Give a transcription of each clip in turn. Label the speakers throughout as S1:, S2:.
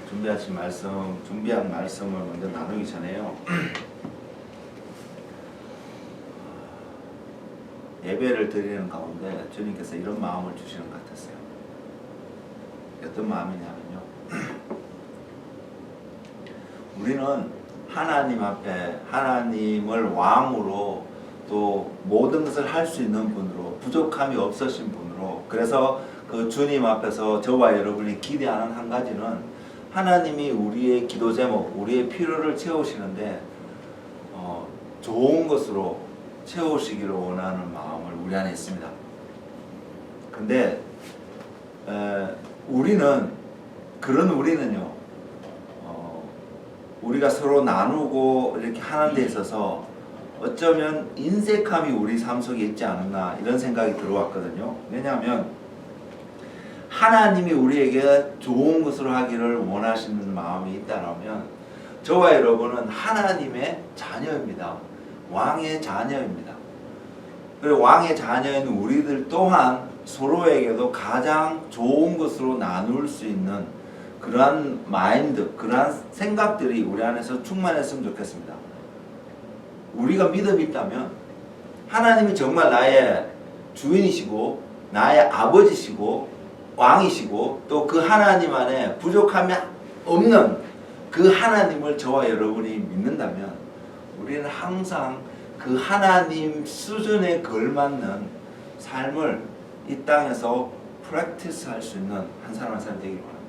S1: 준비한 말씀을 먼저 나누기 전에요. 예배를 드리는 가운데 주님께서 이런 마음을 주시는 것 같았어요. 어떤 마음이냐면요. 우리는 하나님 앞에 하나님을 왕으로 또 모든 것을 할 수 있는 분으로 부족함이 없으신 분으로 그래서 그 주님 앞에서 저와 여러분이 기대하는 한 가지는 하나님이 우리의 기도 제목, 우리의 필요를 채우시는데 좋은 것으로 채우시기를 원하는 마음을 우리 안에 있습니다. 근데 우리는요 우리가 서로 나누고 이렇게 하는 데 있어서 어쩌면 인색함이 우리 삶 속에 있지 않았나 이런 생각이 들어왔거든요. 왜냐하면 하나님이 우리에게 좋은 것으로 하기를 원하시는 마음이 있다면 저와 여러분은 하나님의 자녀입니다. 왕의 자녀입니다. 그리고 왕의 자녀인 우리들 또한 서로에게도 가장 좋은 것으로 나눌 수 있는 그러한 마인드, 그러한 생각들이 우리 안에서 충만했으면 좋겠습니다. 우리가 믿음이 있다면 하나님이 정말 나의 주인이시고 나의 아버지시고 왕이시고 또 그 하나님 안에 부족함이 없는 그 하나님을 저와 여러분이 믿는다면 우리는 항상 그 하나님 수준에 걸맞는 삶을 이 땅에서 프랙티스 할 수 있는 한 사람 한 사람 되기를 바랍니다.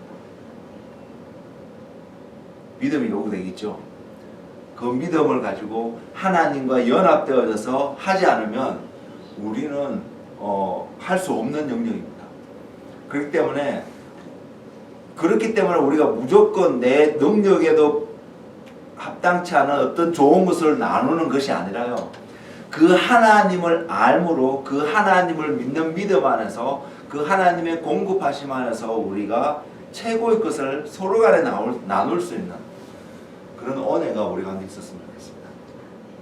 S1: 믿음이 요구되겠죠. 그 믿음을 가지고 하나님과 연합되어져서 하지 않으면 우리는 할 수 없는 영역입니다. 그렇기 때문에 우리가 무조건 내 능력에도 합당치 않은 어떤 좋은 것을 나누는 것이 아니라요. 그 하나님을 알므로 그 하나님을 믿는 믿음 안에서 그 하나님의 공급하심 안에서 우리가 최고의 것을 서로 간에 나눌 수 있는 그런 은혜가 우리 가운데 있었으면 좋겠습니다.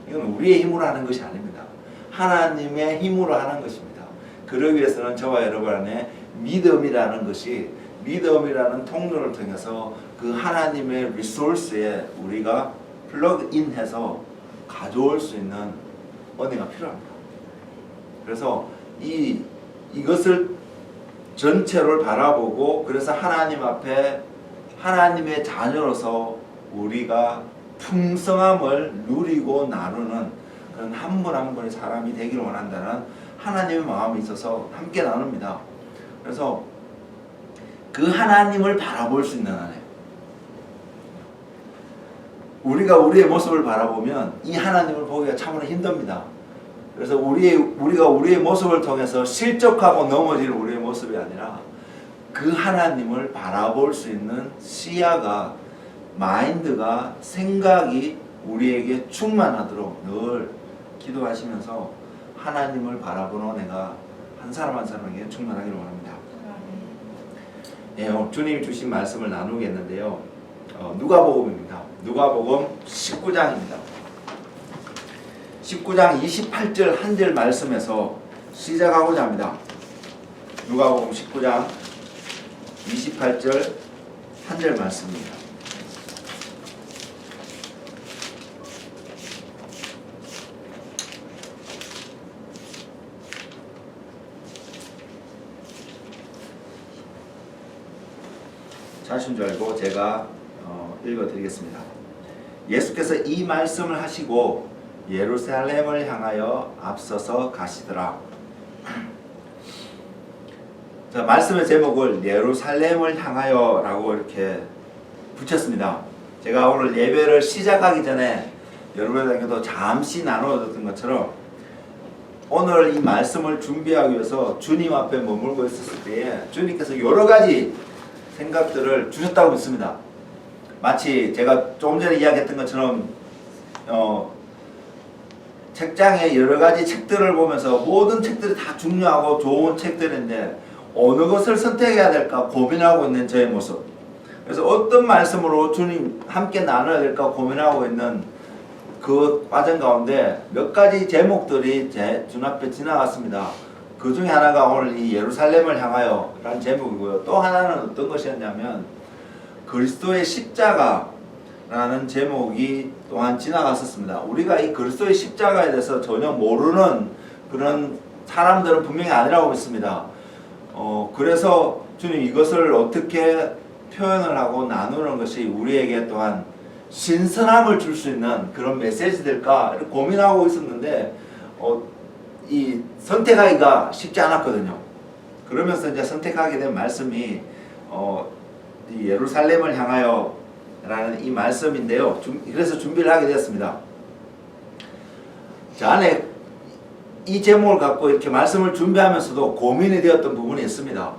S1: 이건 우리의 힘으로 하는 것이 아닙니다. 하나님의 힘으로 하는 것입니다. 그러기 위해서는 저와 여러분 안에 믿음이라는 통로를 통해서 그 하나님의 리소스에 우리가 플러그인해서 가져올 수 있는 은혜가 필요합니다. 그래서 이것을 전체를 바라보고 그래서 하나님 앞에 하나님의 자녀로서 우리가 풍성함을 누리고 나누는 그런 한 분 한 분의 사람이 되기를 원한다는 하나님의 마음이 있어서 함께 나눕니다. 그래서 그 하나님을 바라볼 수 있는 안에 우리가 우리의 모습을 바라보면 이 하나님을 보기가 참으로 힘듭니다. 그래서 우리가 우리의 모습을 통해서 실족하고 넘어질 우리의 모습이 아니라 그 하나님을 바라볼 수 있는 시야가 마인드가 생각이 우리에게 충만하도록 늘 기도하시면서 하나님을 바라보는 은혜가 한 사람 한 사람에게 충만하기를 원합니다. 주님이 주신 말씀을 나누겠는데요. 누가복음입니다. 누가복음 19장입니다. 19장 28절 한 절 말씀에서 시작하고자 합니다. 누가복음 19장 28절 한 절 말씀입니다. 자신 줄 알고 제가 읽어드리겠습니다. 예수께서 이 말씀을 하시고 예루살렘을 향하여 앞서서 가시더라. 자, 말씀의 제목을 예루살렘을 향하여 라고 이렇게 붙였습니다. 제가 오늘 예배를 시작하기 전에 여러분에게도 잠시 나누었던 것처럼 오늘 이 말씀을 준비하기 위해서 주님 앞에 머물고 있었을 때에 주님께서 여러 가지 생각들을 주셨다고 믿습니다. 마치 제가 조금 전에 이야기했던 것처럼 책장에 여러 가지 책들을 보면서 모든 책들이 다 중요하고 좋은 책들인데 어느 것을 선택해야 될까 고민하고 있는 저의 모습. 그래서 어떤 말씀으로 주님 함께 나눠야 될까 고민하고 있는 그 과정 가운데 몇 가지 제목들이 제 눈앞에 지나갔습니다. 그 중에 하나가 오늘 이 예루살렘을 향하여 라는 제목이고요. 또 하나는 어떤 것이었냐면 그리스도의 십자가라는 제목이 또한 지나갔었습니다. 우리가 이 그리스도의 십자가에 대해서 전혀 모르는 그런 사람들은 분명히 아니라고 믿습니다. 그래서 주님 이것을 어떻게 표현을 하고 나누는 것이 우리에게 또한 신선함을 줄 수 있는 그런 메시지들까 이렇게 고민하고 있었는데 이 선택하기가 쉽지 않았거든요. 그러면서 이제 선택하게 된 말씀이 이 예루살렘을 향하여 라는 이 말씀인데요. 그래서 준비를 하게 되었습니다. 저 안에 이 제목을 갖고 이렇게 말씀을 준비하면서도 고민이 되었던 부분이 있습니다.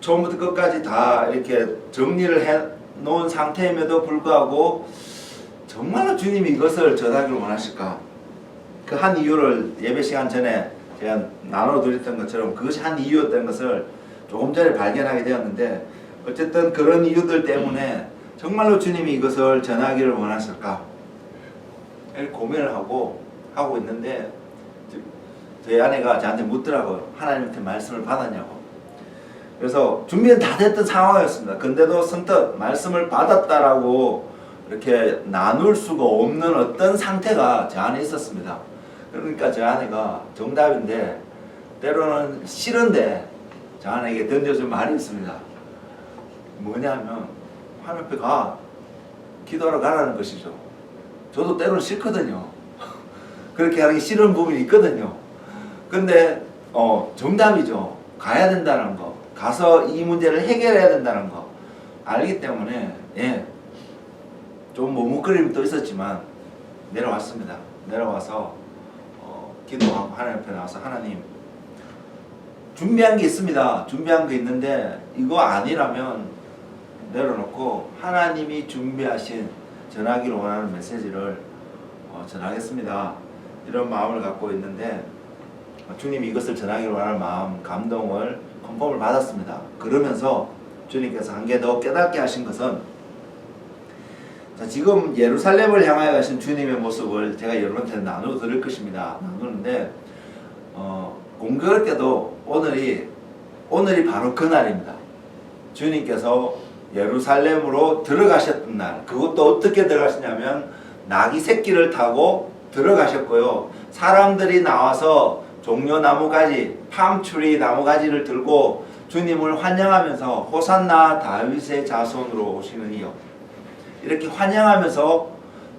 S1: 처음부터 끝까지 다 이렇게 정리를 해 놓은 상태임에도 불구하고 정말로 주님이 이것을 전하기를 원하실까? 그 한 이유를 예배 시간 전에 제가 나눠드렸던 것처럼 그것이 한 이유였던 것을 조금 전에 발견하게 되었는데 어쨌든 그런 이유들 때문에 정말로 주님이 이것을 전하기를 원하실까? 이렇게 고민을 하고 있는데 저희 아내가 저한테 묻더라고요. 하나님한테 말씀을 받았냐고. 그래서 준비는 다 됐던 상황이었습니다. 근데도 선뜻 말씀을 받았다라고 이렇게 나눌 수가 없는 어떤 상태가 제 안에 있었습니다. 그러니까 제 아내가 정답인데 때로는 싫은데 제 아내에게 던져준 말이 있습니다. 뭐냐면 하나님 앞에 가 기도하러 가라는 것이죠. 저도 때로는 싫거든요. 그렇게 하기 싫은 부분이 있거든요. 근데 정답이죠. 가야 된다는 거, 가서 이 문제를 해결해야 된다는 거 알기 때문에 좀 머뭇거림이 또 있었지만 내려왔습니다. 내려와서 기도하고 하나님 앞에 나와서 하나님 준비한 게 있습니다. 준비한 게 있는데 이거 아니라면 내려놓고 하나님이 준비하신 전하기를 원하는 메시지를 전하겠습니다. 이런 마음을 갖고 있는데 주님이 이것을 전하기를 원하는 마음, 감동을 컨펌을 받았습니다. 그러면서 주님께서 한 개 더 깨닫게 하신 것은 자, 지금 예루살렘을 향하여 가신 주님의 모습을 제가 여러분한테 나누어 드릴 것입니다. 나누는데 공교롭게도 오늘이 바로 그날입니다. 주님께서 예루살렘으로 들어가셨던 날, 그것도 어떻게 들어가시냐면 나귀 새끼를 타고 들어가셨고요. 사람들이 나와서 종려나무가지, 팜추리 나무가지를 들고 주님을 환영하면서 호산나 다윗의 자손으로 오시는 이여 이렇게 환영하면서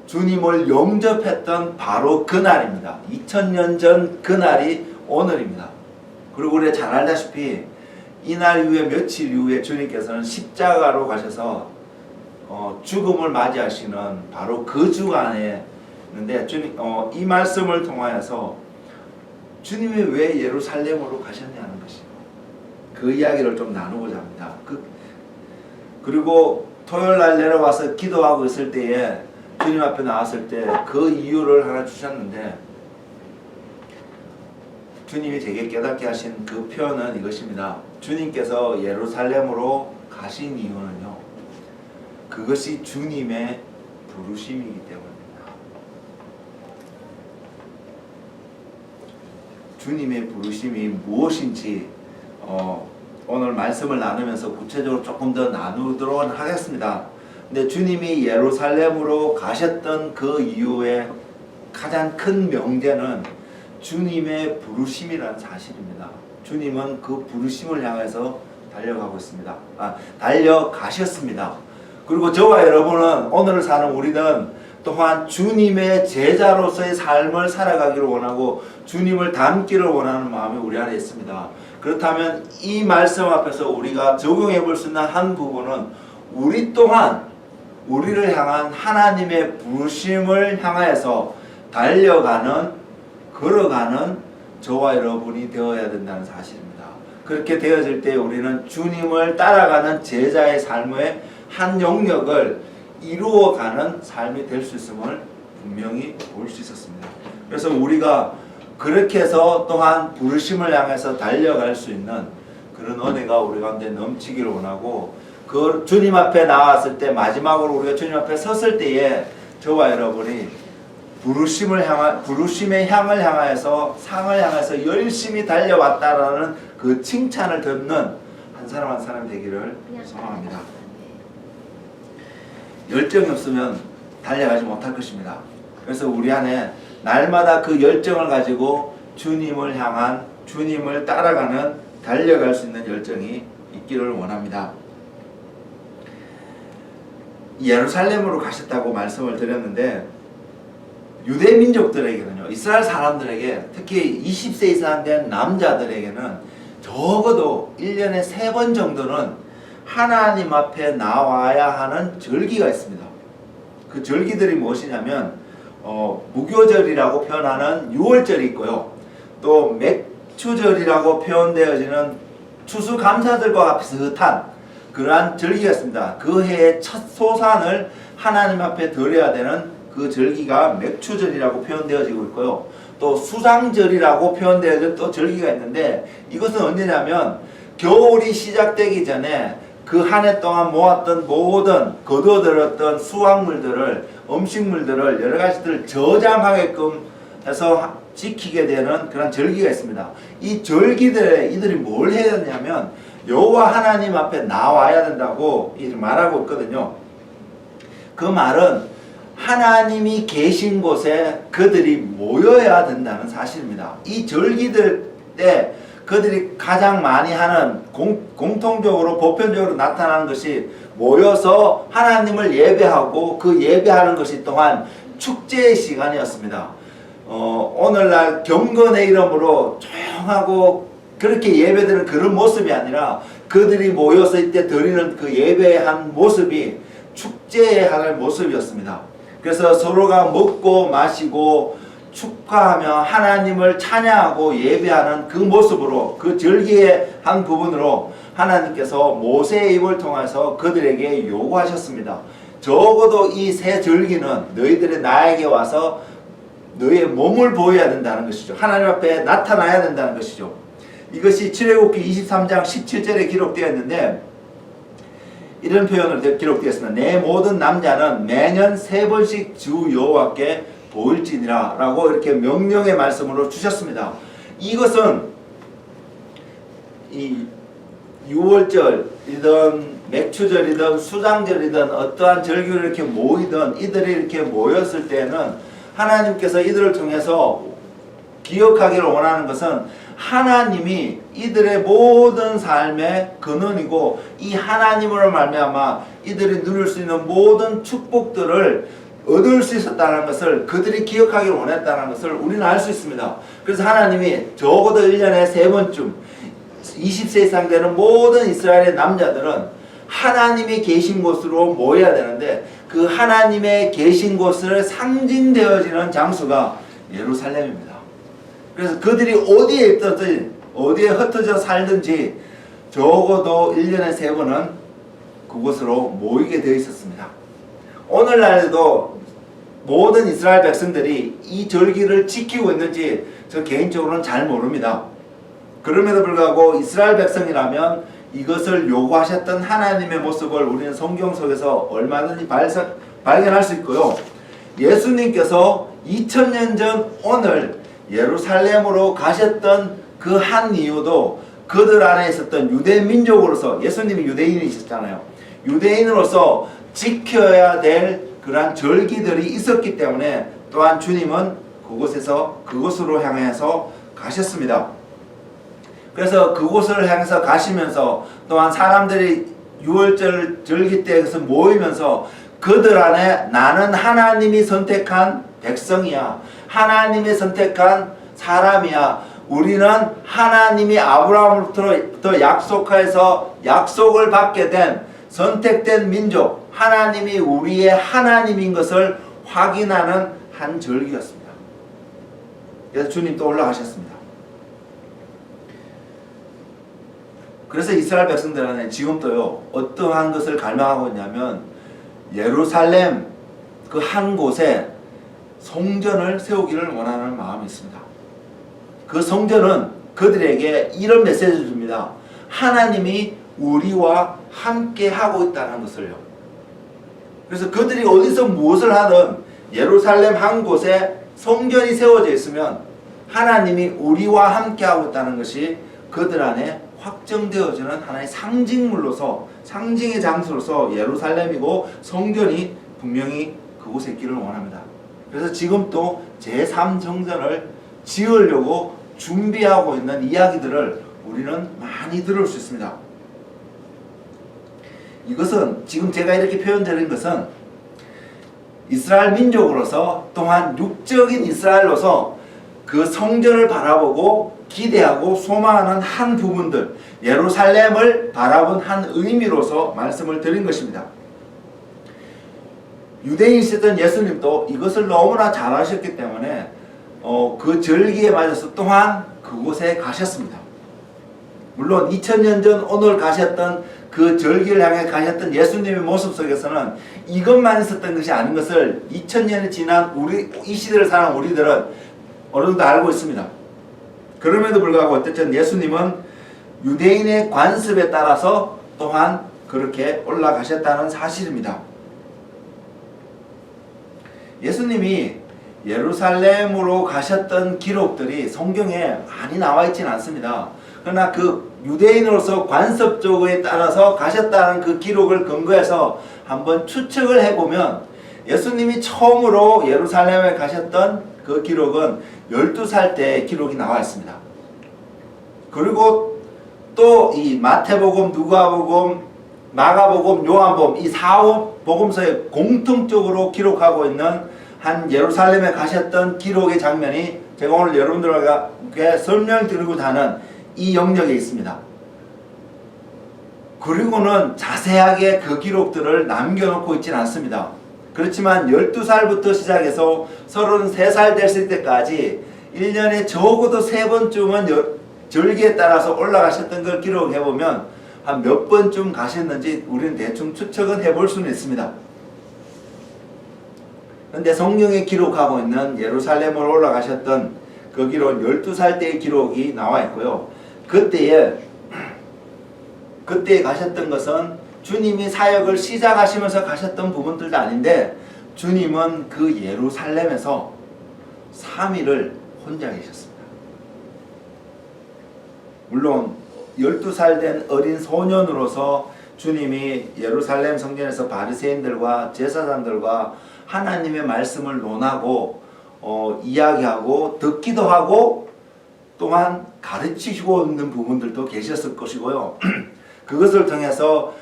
S1: 주님을 영접했던 바로 그날입니다. 2000년 전 그날이 오늘입니다. 그리고 우리가 잘 알다시피 이날 이후에 며칠 이후에 주님께서는 십자가로 가셔서 죽음을 맞이하시는 바로 그 주간에 있는데 주님 이 말씀을 통하여서 주님이 왜 예루살렘으로 가셨냐는 것이죠. 그 이야기를 좀 나누고자 합니다. 그리고 토요일날 내려와서 기도하고 있을 때에 주님 앞에 나왔을 때 그 이유를 하나 주셨는데 주님이 제게 깨닫게 하신 그 표현은 이것입니다. 주님께서 예루살렘으로 가신 이유는요. 그것이 주님의 부르심이기 때문입니다. 주님의 부르심이 무엇인지 오늘 말씀을 나누면서 구체적으로 조금 더 나누도록 하겠습니다. 근데 주님이 예루살렘으로 가셨던 그 이유의 가장 큰 명제는 주님의 부르심이라는 사실입니다. 주님은 그 부르심을 향해서 달려가고 있습니다. 달려가셨습니다. 그리고 저와 여러분은 오늘을 사는 우리는 또한 주님의 제자로서의 삶을 살아가기를 원하고 주님을 닮기를 원하는 마음이 우리 안에 있습니다. 그렇다면 이 말씀 앞에서 우리가 적용해 볼 수 있는 한 부분은 우리 또한 우리를 향한 하나님의 부르심을 향하여서 걸어가는 저와 여러분이 되어야 된다는 사실입니다. 그렇게 되어질 때 우리는 주님을 따라가는 제자의 삶의 한 영역을 이루어가는 삶이 될 수 있음을 분명히 볼 수 있었습니다. 그래서 우리가 그렇게 해서 또한 부르심을 향해서 달려갈 수 있는 그런 은혜가 우리 가운데 넘치기를 원하고 그 주님 앞에 나왔을 때 마지막으로 우리가 주님 앞에 섰을 때에 저와 여러분이 부르심의 향을 향하여서 상을 향해서 열심히 달려왔다라는 그 칭찬을 듣는 한 사람 한 사람 되기를 소망합니다. 열정이 없으면 달려가지 못할 것입니다. 그래서 우리 안에 날마다 그 열정을 가지고 주님을 향한, 주님을 따라가는, 달려갈 수 있는 열정이 있기를 원합니다. 예루살렘으로 가셨다고 말씀을 드렸는데, 유대 민족들에게는요, 이스라엘 사람들에게, 특히 20세 이상 된 남자들에게는 적어도 1년에 3번 정도는 하나님 앞에 나와야 하는 절기가 있습니다. 그 절기들이 무엇이냐면 무교절이라고 표현하는 6월절이 있고요, 또 맥추절이라고 표현되어지는 추수감사절과 비슷한 그러한 절기가 있습니다. 그 해의 첫 소산을 하나님 앞에 드려야 되는 그 절기가 맥추절이라고 표현되어지고 있고요, 또 수상절이라고 표현되어진 또 절기가 있는데, 이것은 언제냐면 겨울이 시작되기 전에 그 한 해 동안 모았던 모든 거두어들었던 수확물들을, 음식물들을, 여러 가지들을 저장하게끔 해서 지키게 되는 그런 절기가 있습니다. 이 절기들에 이들이 뭘 해야 되냐면 여호와 하나님 앞에 나와야 된다고 말하고 있거든요. 그 말은 하나님이 계신 곳에 그들이 모여야 된다는 사실입니다. 이 절기들 때 그들이 가장 많이 하는, 공통적으로 보편적으로 나타나는 것이 모여서 하나님을 예배하고, 그 예배하는 것이 또한 축제의 시간이었습니다. 오늘날 경건의 이름으로 조용하고 그렇게 예배드리는 그런 모습이 아니라, 그들이 모여서 이때 드리는 그 예배한 모습이 축제에 하는 모습이었습니다. 그래서 서로가 먹고 마시고 축하하며 하나님을 찬양하고 예배하는 그 모습으로, 그 절기의 한 부분으로 하나님께서 모세의 입을 통해서 그들에게 요구하셨습니다. 적어도 이 세 절기는 너희들이 나에게 와서 너희의 몸을 보여야 된다는 것이죠. 하나님 앞에 나타나야 된다는 것이죠. 이것이 출애굽기 23장 17절에 기록되어 있는데, 이런 표현으로 기록되었습니다. 내 모든 남자는 매년 3번씩 주 여호와께 보일지니라 라고 이렇게 명령의 말씀으로 주셨습니다. 이것은 이 6월절이든 맥추절이든 수장절이든 어떠한 절기를 이렇게 모이든, 이들이 이렇게 모였을 때는 하나님께서 이들을 통해서 기억하기를 원하는 것은 하나님이 이들의 모든 삶의 근원이고, 이 하나님으로 말미암아 이들이 누릴 수 있는 모든 축복들을 얻을 수 있었다는 것을 그들이 기억하기를 원했다는 것을 우리는 알 수 있습니다. 그래서 하나님이 적어도 1년에 3번쯤 20세 이상 되는 모든 이스라엘의 남자들은 하나님이 계신 곳으로 모여야 되는데, 그 하나님의 계신 곳을 상징되어지는 장소가 예루살렘입니다. 그래서 그들이 어디에 있든지 어디에 흩어져 살든지 적어도 1년에 3번은 그곳으로 모이게 되어 있었습니다. 오늘날에도 모든 이스라엘 백성들이 이 절기를 지키고 있는지 저 개인적으로는 잘 모릅니다. 그럼에도 불구하고 이스라엘 백성이라면 이것을 요구하셨던 하나님의 모습을 우리는 성경 속에서 얼마든지 발견할 수 있고요, 예수님께서 2000년 전 오늘 예루살렘으로 가셨던 그 한 이유도 그들 안에 있었던 유대 민족으로서, 예수님이 유대인이셨잖아요. 유대인으로서 지켜야 될 그러한 절기들이 있었기 때문에, 또한 주님은 그곳으로 향해서 가셨습니다. 그래서 그곳을 향해서 가시면서 또한 사람들이 6월절 절기 때에서 모이면서 그들 안에 나는 하나님이 선택한 백성이야, 하나님이 선택한 사람이야, 우리는 하나님이 아브라함으로부터 약속해서 약속을 받게 된 선택된 민족, 하나님이 우리의 하나님인 것을 확인하는 한 절기였습니다. 그래서 주님 또 올라가셨습니다. 그래서 이스라엘 백성들은 지금도요, 어떠한 것을 갈망하고 있냐면 예루살렘 그 한 곳에 성전을 세우기를 원하는 마음이 있습니다. 그 성전은 그들에게 이런 메시지를 줍니다. 하나님이 우리와 함께 하고 있다는 것을요. 그래서 그들이 어디서 무엇을 하든 예루살렘 한 곳에 성전이 세워져 있으면 하나님이 우리와 함께 하고 있다는 것이 그들 안에 확정되어지는 하나의 상징물로서, 상징의 장소로서 예루살렘이고 성전이 분명히 그곳에 있기를 원합니다. 그래서 지금 또 제3성전을 지으려고 준비하고 있는 이야기들을 우리는 많이 들을 수 있습니다. 이것은 지금 제가 이렇게 표현드린 것은 이스라엘 민족으로서, 또한 육적인 이스라엘로서 그 성전을 바라보고 기대하고 소망하는 한 부분들, 예루살렘을 바라본 한 의미로서 말씀을 드린 것입니다. 유대인이셨던 예수님도 이것을 너무나 잘 아셨기 때문에 그 절기에 맞아서 또한 그곳에 가셨습니다. 물론 2000년 전 오늘 가셨던 그 절기를 향해 가셨던 예수님의 모습 속에서는 이것만 있었던 것이 아닌 것을 2000년이 지난 이 시대를 사는 우리들은 어느 정도 알고 있습니다. 그럼에도 불구하고 어쨌든 예수님은 유대인의 관습에 따라서 또한 그렇게 올라가셨다는 사실입니다. 예수님이 예루살렘으로 가셨던 기록들이 성경에 많이 나와 있지는 않습니다. 그러나 그 유대인으로서 관습적에 따라서 가셨다는 그 기록을 근거해서 한번 추측을 해보면 예수님이 처음으로 예루살렘에 가셨던 그 기록은 12살 때 기록이 나와 있습니다. 그리고 또 이 마태복음, 누가복음, 마가복음, 요한복음 이 4복음서에 공통적으로 기록하고 있는 한 예루살렘에 가셨던 기록의 장면이 제가 오늘 여러분들에게 설명드리고자 하는 이 영역에 있습니다. 그리고는 자세하게 그 기록들을 남겨놓고 있지는 않습니다. 그렇지만 12살부터 시작해서 33살 됐을 때까지 1년에 적어도 3번쯤은 절기에 따라서 올라가셨던 걸 기록해보면 한 몇 번쯤 가셨는지 우리는 대충 추측은 해볼 수는 있습니다. 그런데 성경에 기록하고 있는 예루살렘으로 올라가셨던 그 기록은 12살 때의 기록이 나와 있고요. 그때에 가셨던 것은 주님이 사역을 시작하시면서 가셨던 부분들도 아닌데 주님은 그 예루살렘에서 3일을 혼자 계셨습니다. 물론 12살 된 어린 소년으로서 주님이 예루살렘 성전에서 바리새인들과 제사장들과 하나님의 말씀을 논하고 이야기하고 듣기도 하고 또한 가르치시고 있는 부분들도 계셨을 것이고요. 그것을 통해서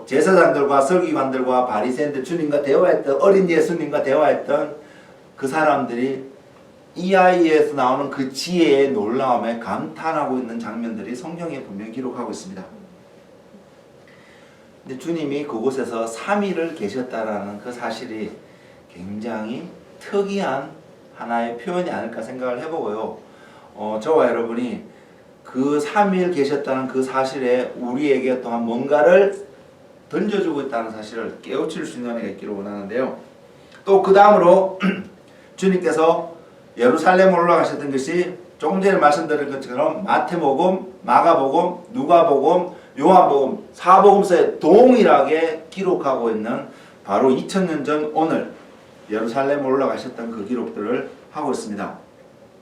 S1: 제사장들과 서기관들과 바리새인들, 주님과 대화했던, 어린 예수님과 대화했던 그 사람들이 이 아이에서 나오는 그 지혜의 놀라움에 감탄하고 있는 장면들이 성경에 분명히 기록하고 있습니다. 근데 주님이 그곳에서 3일을 계셨다라는 그 사실이 굉장히 특이한 하나의 표현이 아닐까 생각을 해보고요. 저와 여러분이 그 3일 계셨다는 그 사실에 우리에게 또한 뭔가를 던져주고 있다는 사실을 깨우칠 수 있는 은혜가 있기를 원하는데요. 또 그 다음으로 주님께서 예루살렘으로 올라가셨던 것이 조금 전에 말씀드린 것처럼 마태복음, 마가복음, 누가복음, 요한복음, 사복음서에 동일하게 기록하고 있는 바로 2000년 전 오늘 예루살렘으로 올라가셨던 그 기록들을 하고 있습니다.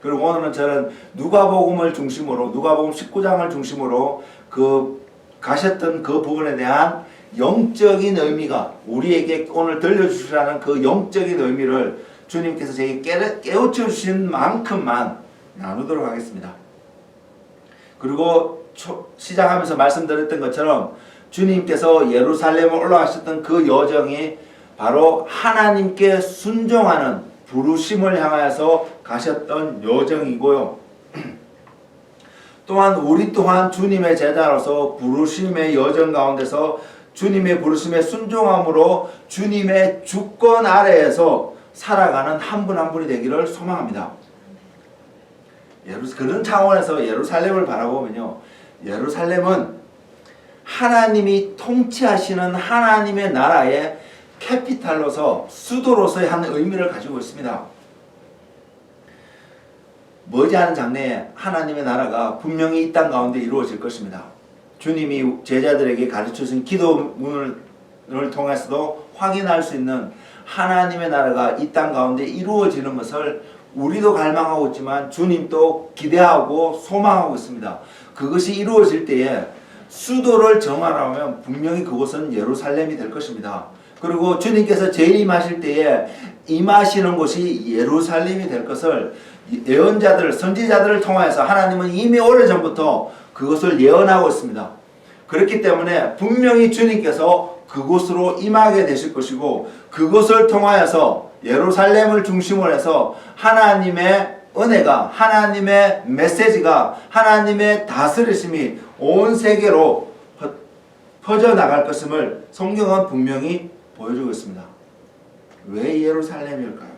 S1: 그리고 오늘은 저는 누가복음을 중심으로, 누가복음 19장을 중심으로 그 가셨던 그 부분에 대한 영적인 의미가 우리에게 오늘 들려주시라는 그 영적인 의미를 주님께서 제게 깨우쳐 주신 만큼만 나누도록 하겠습니다. 그리고 시작하면서 말씀드렸던 것처럼 주님께서 예루살렘에 올라가셨던 그 여정이 바로 하나님께 순종하는 부르심을 향하여서 가셨던 여정이고요. 또한 우리 또한 주님의 제자로서 부르심의 여정 가운데서 주님의 부르심에 순종함으로 주님의 주권 아래에서 살아가는 한 분 한 분이 되기를 소망합니다. 그런 차원에서 예루살렘을 바라보면요, 예루살렘은 하나님이 통치하시는 하나님의 나라의 캐피탈로서, 수도로서의 한 의미를 가지고 있습니다. 머지않은 장래에 하나님의 나라가 분명히 이 땅 가운데 이루어질 것입니다. 주님이 제자들에게 가르쳐주신 기도문을 통해서도 확인할 수 있는 하나님의 나라가 이 땅 가운데 이루어지는 것을 우리도 갈망하고 있지만 주님도 기대하고 소망하고 있습니다. 그것이 이루어질 때에 수도를 정하라면 분명히 그곳은 예루살렘이 될 것입니다. 그리고 주님께서 재림하실 때에 임하시는 곳이 예루살렘이 될 것을 예언자들, 선지자들을 통하여서 하나님은 이미 오래전부터 그것을 예언하고 있습니다. 그렇기 때문에 분명히 주님께서 그곳으로 임하게 되실 것이고 그곳을 통하여서 예루살렘을 중심으로 해서 하나님의 은혜가, 하나님의 메시지가, 하나님의 다스리심이 온 세계로 퍼져나갈 것임을 성경은 분명히 보여주고 있습니다. 왜 예루살렘일까요?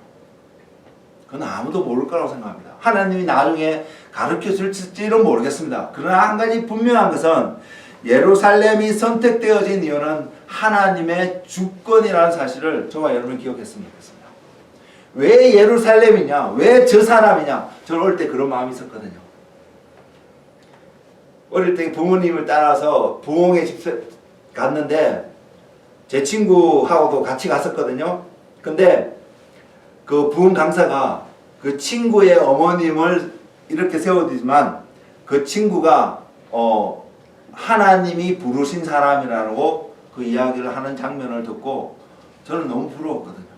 S1: 그건 아무도 모를 거라고 생각합니다. 하나님이 나중에 가르쳐 줄지는 모르겠습니다. 그러나 한 가지 분명한 것은 예루살렘이 선택되어진 이유는 하나님의 주권이라는 사실을 저와 여러분이 기억했으면 좋겠습니다. 왜 예루살렘이냐? 왜 저 사람이냐? 저는 어릴 때 그런 마음이 있었거든요. 어릴 때 부모님을 따라서 부흥회 집회 갔는데 제 친구하고도 같이 갔었거든요. 근데 그 부흥 강사가 그 친구의 어머님을 이렇게 세워두지만 그 친구가 하나님이 부르신 사람이라고 그 이야기를 하는 장면을 듣고 저는 너무 부러웠거든요.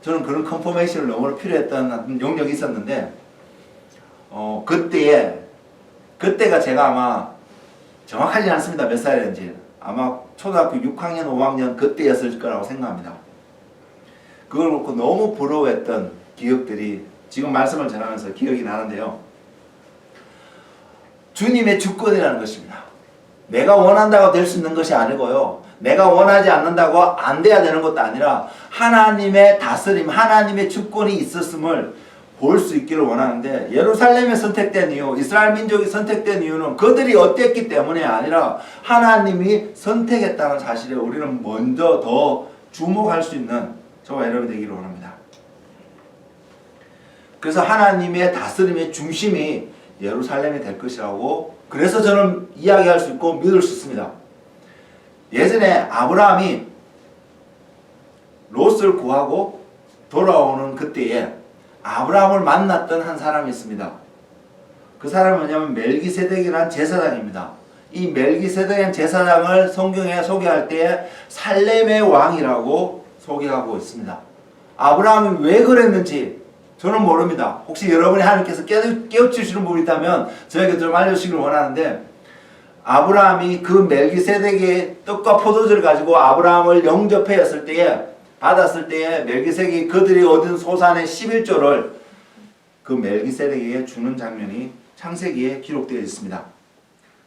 S1: 저는 그런 컨포메이션을 너무 필요했던 영역이 있었는데 그때가 제가 아마 정확하지 않습니다. 몇 살이었는지. 아마 초등학교 6학년, 5학년 그때였을 거라고 생각합니다. 그걸 놓고 너무 부러워했던 기억들이 지금 말씀을 전하면서 기억이 나는데요. 주님의 주권이라는 것입니다. 내가 원한다고 될 수 있는 것이 아니고요. 내가 원하지 않는다고 안 돼야 되는 것도 아니라 하나님의 다스림, 하나님의 주권이 있었음을 볼 수 있기를 원하는데 예루살렘에 선택된 이유, 이스라엘 민족이 선택된 이유는 그들이 어땠기 때문에 아니라 하나님이 선택했다는 사실에 우리는 먼저 더 주목할 수 있는 저와 여러분이 되기를 원합니다. 그래서 하나님의 다스림의 중심이 예루살렘이 될 것이라고 그래서 저는 이야기할 수 있고 믿을 수 있습니다. 예전에 아브라함이 롯을 구하고 돌아오는 그때에 아브라함을 만났던 한 사람이 있습니다. 그 사람은 뭐냐면 멜기세덱이라는 제사장입니다. 이 멜기세덱이라는 제사장을 성경에 소개할 때 살렘의 왕이라고 소개하고 있습니다. 아브라함이 왜 그랬는지 저는 모릅니다. 혹시 여러분이 하나님께서 깨우치시는 분이 있다면 저에게 좀 알려주시길 원하는데 아브라함이 그 멜기세덱의 떡과 포도주를 가지고 아브라함을 영접했을 때에 받았을 때에 멜기세덱이 그들이 얻은 소산의 11조를 그 멜기세덱에게 주는 장면이 창세기에 기록되어 있습니다.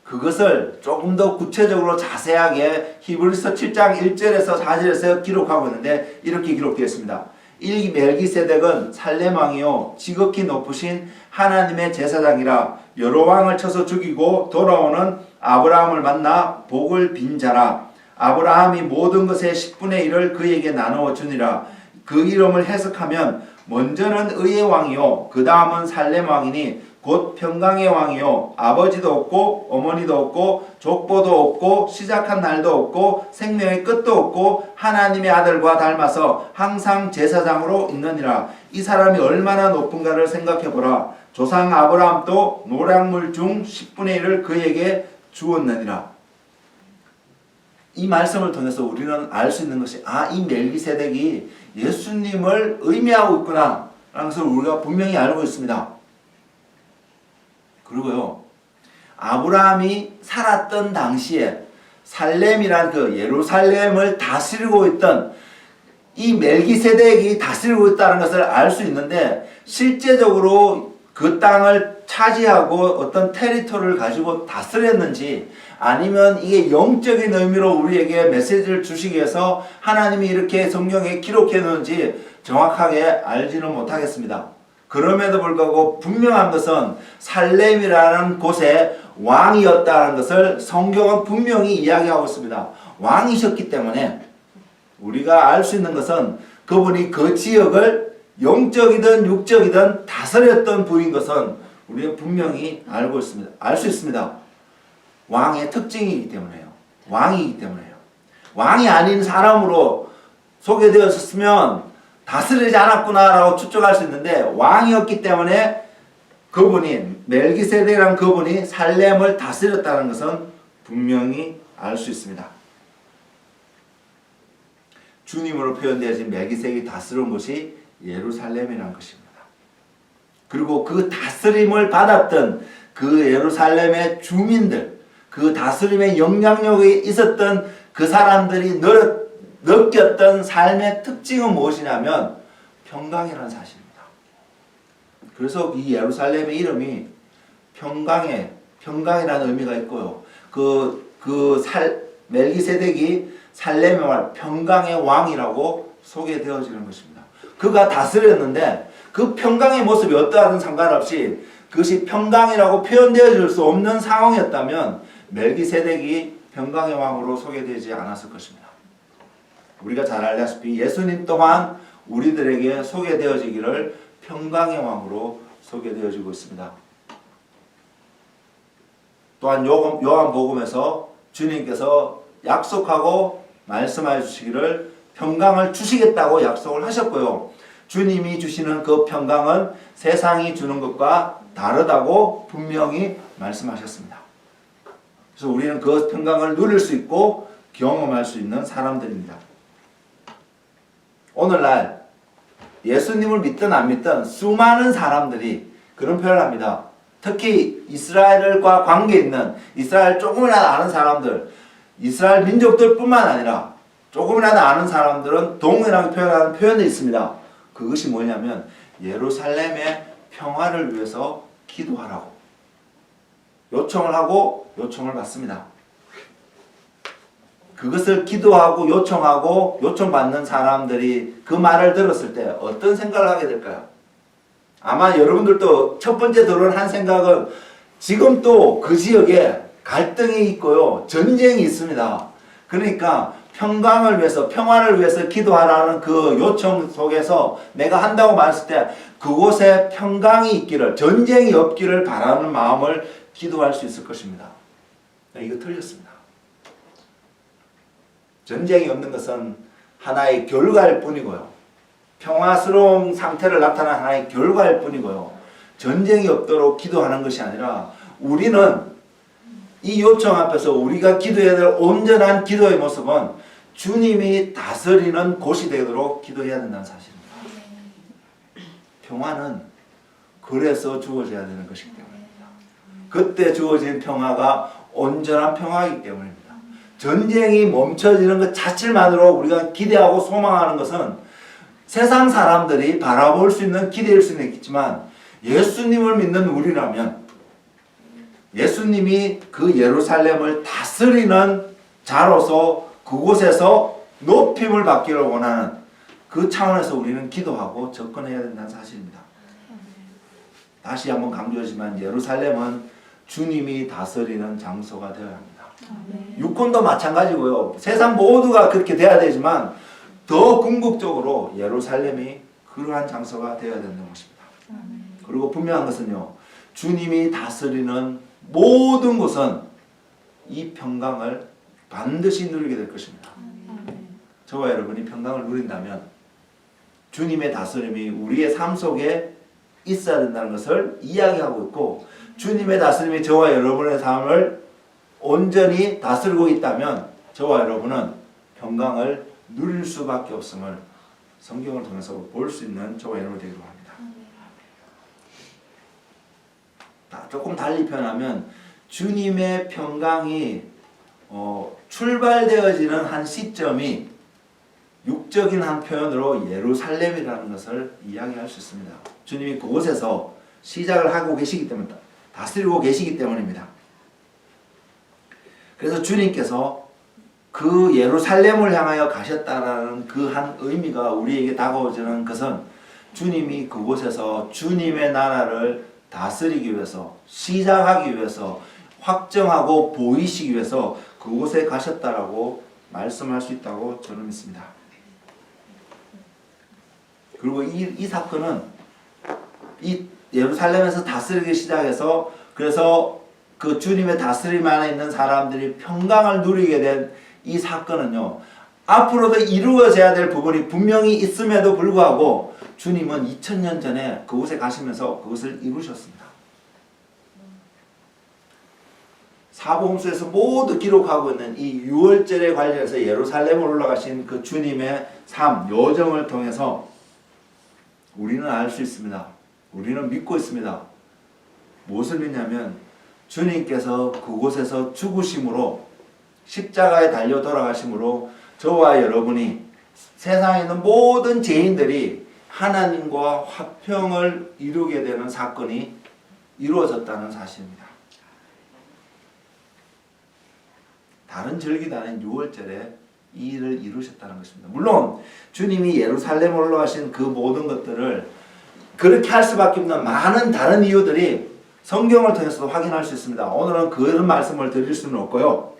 S1: 그것을 조금 더 구체적으로 자세하게 히브리서 7장 1절에서 4절에서 기록하고 있는데 이렇게 기록되어 있습니다. 이 멜기세덱은 살렘 왕이요 지극히 높으신 하나님의 제사장이라 여러 왕을 쳐서 죽이고 돌아오는 아브라함을 만나 복을 빈 자라. 아브라함이 모든 것의 10분의 1을 그에게 나누어 주니라. 그 이름을 해석하면 먼저는 의의 왕이요 그 다음은 살렘 왕이니 곧 평강의 왕이요 아버지도 없고 어머니도 없고 족보도 없고 시작한 날도 없고 생명의 끝도 없고 하나님의 아들과 닮아서 항상 제사장으로 있느니라. 이 사람이 얼마나 높은가를 생각해보라. 조상 아브라함도 노량물 중 10분의 1을 그에게 주었느니라. 이 말씀을 통해서 우리는 알 수 있는 것이 이 멜기세덱이 예수님을 의미하고 있구나 라는 것을 우리가 분명히 알고 있습니다. 그리고요 아브라함이 살았던 당시에 살렘이란 그 예루살렘을 다스리고 있던 이 멜기세덱이 다스리고 있다는 것을 알 수 있는데 실제적으로 그 땅을 차지하고 어떤 테리토리를 가지고 다스렸는지 아니면 이게 영적인 의미로 우리에게 메시지를 주시기 위해서 하나님이 이렇게 성경에 기록해 놓은지 정확하게 알지는 못하겠습니다. 그럼에도 불구하고 분명한 것은 살렘이라는 곳에 왕이었다는 것을 성경은 분명히 이야기하고 있습니다. 왕이셨기 때문에 우리가 알 수 있는 것은 그분이 그 지역을 영적이든 육적이든 다스렸던 분인 것은 우리가 분명히 알고 있습니다. 알 수 있습니다. 왕의 특징이기 때문에요. 왕이기 때문에요. 왕이 아닌 사람으로 소개되었으면 다스리지 않았구나라고 추측할 수 있는데 왕이었기 때문에 그분이 멜기세덱이라는 그분이 살렘을 다스렸다는 것은 분명히 알 수 있습니다. 주님으로 표현되어진 멜기세덱이 다스린 곳이 예루살렘이라는 것입니다. 그리고 그 다스림을 받았던 그 예루살렘의 주민들, 그 다스림의 영향력이 있었던 그 사람들이 느꼈던 삶의 특징은 무엇이냐면 평강이라는 사실입니다. 그래서 이 예루살렘의 이름이 평강이라는 의미가 있고요. 멜기세덱이 살렘의 왕, 평강의 왕이라고 소개되어지는 것입니다. 그가 다스렸는데 그 평강의 모습이 어떠하든 상관없이 그것이 평강이라고 표현되어질 수 없는 상황이었다면 멜기세덱이 평강의 왕으로 소개되지 않았을 것입니다. 우리가 잘 알다시피 예수님 또한 우리들에게 소개되어지기를 평강의 왕으로 소개되어지고 있습니다. 또한 요한복음에서 주님께서 약속하고 말씀해 주시기를 평강을 주시겠다고 약속을 하셨고요. 주님이 주시는 그 평강은 세상이 주는 것과 다르다고 분명히 말씀하셨습니다. 그래서 우리는 그 평강을 누릴 수 있고 경험할 수 있는 사람들입니다. 오늘날 예수님을 믿든 안 믿든 수많은 사람들이 그런 표현을 합니다. 특히 이스라엘과 관계 있는 이스라엘 조금이라도 아는 사람들, 이스라엘 민족들 뿐만 아니라 조금이라도 아는 사람들은 동일하게 표현하는 표현이 있습니다. 그것이 뭐냐면 예루살렘의 평화를 위해서 기도하라고 요청을 하고 요청을 받습니다. 그것을 기도하고 요청하고 요청받는 사람들이 그 말을 들었을 때 어떤 생각을 하게 될까요? 아마 여러분들도 첫 번째 들어온 생각은 지금 또 그 지역에 갈등이 있고요. 전쟁이 있습니다. 그러니까 평강을 위해서 평화를 위해서 기도하라는 그 요청 속에서 내가 한다고 말했을 때 그곳에 평강이 있기를 전쟁이 없기를 바라는 마음을 기도할 수 있을 것입니다. 이거 틀렸습니다. 전쟁이 없는 것은 하나의 결과일 뿐이고요. 평화스러운 상태를 나타내는 하나의 결과일 뿐이고요. 전쟁이 없도록 기도하는 것이 아니라 우리는 이 요청 앞에서 우리가 기도해야 될 온전한 기도의 모습은 주님이 다스리는 곳이 되도록 기도해야 된다는 사실입니다. 평화는 그래서 주어져야 되는 것이기 때문입니다. 그때 주어진 평화가 온전한 평화이기 때문입니다. 전쟁이 멈춰지는 것 자체만으로 우리가 기대하고 소망하는 것은 세상 사람들이 바라볼 수 있는 기대일 수는 있겠지만 예수님을 믿는 우리라면 예수님이 그 예루살렘을 다스리는 자로서 그곳에서 높임을 받기를 원하는 그 차원에서 우리는 기도하고 접근해야 된다는 사실입니다. 다시 한번 강조하지만 예루살렘은 주님이 다스리는 장소가 되어야 합니다. 육군도 마찬가지고요. 세상 모두가 그렇게 돼야 되지만 더 궁극적으로 예루살렘이 그러한 장소가 되어야 되는 것입니다. 그리고 분명한 것은요. 주님이 다스리는 모든 곳은 이 평강을 반드시 누리게 될 것입니다. 저와 여러분이 평강을 누린다면 주님의 다스림이 우리의 삶 속에 있어야 된다는 것을 이야기하고 있고 주님의 다스림이 저와 여러분의 삶을 온전히 다스리고 있다면 저와 여러분은 평강을 누릴 수밖에 없음을 성경을 통해서 볼 수 있는 저와 여러분이 되기로 합니다. 조금 달리 표현하면 주님의 평강이 출발되어지는 한 시점이 육적인 한 표현으로 예루살렘이라는 것을 이야기할 수 있습니다. 주님이 그곳에서 시작을 하고 계시기 때문에 다스리고 계시기 때문입니다. 그래서 주님께서 그 예루살렘을 향하여 가셨다라는 그 한 의미가 우리에게 다가오지는 것은 주님이 그곳에서 주님의 나라를 다스리기 위해서 시작하기 위해서 확정하고 보이시기 위해서 그곳에 가셨다라고 말씀할 수 있다고 저는 믿습니다. 그리고 이 사건은 이 예루살렘에서 다스리기 시작해서 그래서 그 주님의 다스림 안에 있는 사람들이 평강을 누리게 된 이 사건은요. 앞으로도 이루어져야 될 부분이 분명히 있음에도 불구하고 주님은 2000년 전에 그곳에 가시면서 그것을 이루셨습니다. 사복음서에서 모두 기록하고 있는 이 유월절에 관련해서 예루살렘으로 올라가신 그 주님의 삶, 여정을 통해서 우리는 알 수 있습니다. 우리는 믿고 있습니다. 무엇을 믿냐면 주님께서 그곳에서 죽으심으로 십자가에 달려 돌아가심으로 저와 여러분이 세상에 있는 모든 죄인들이 하나님과 화평을 이루게 되는 사건이 이루어졌다는 사실입니다. 다른 절기도 아닌 6월절에 이 일을 이루셨다는 것입니다. 물론 주님이 예루살렘 올라가신 그 모든 것들을 그렇게 할 수밖에 없는 많은 다른 이유들이 성경을 통해서도 확인할 수 있습니다. 오늘은 그런 말씀을 드릴 수는 없고요.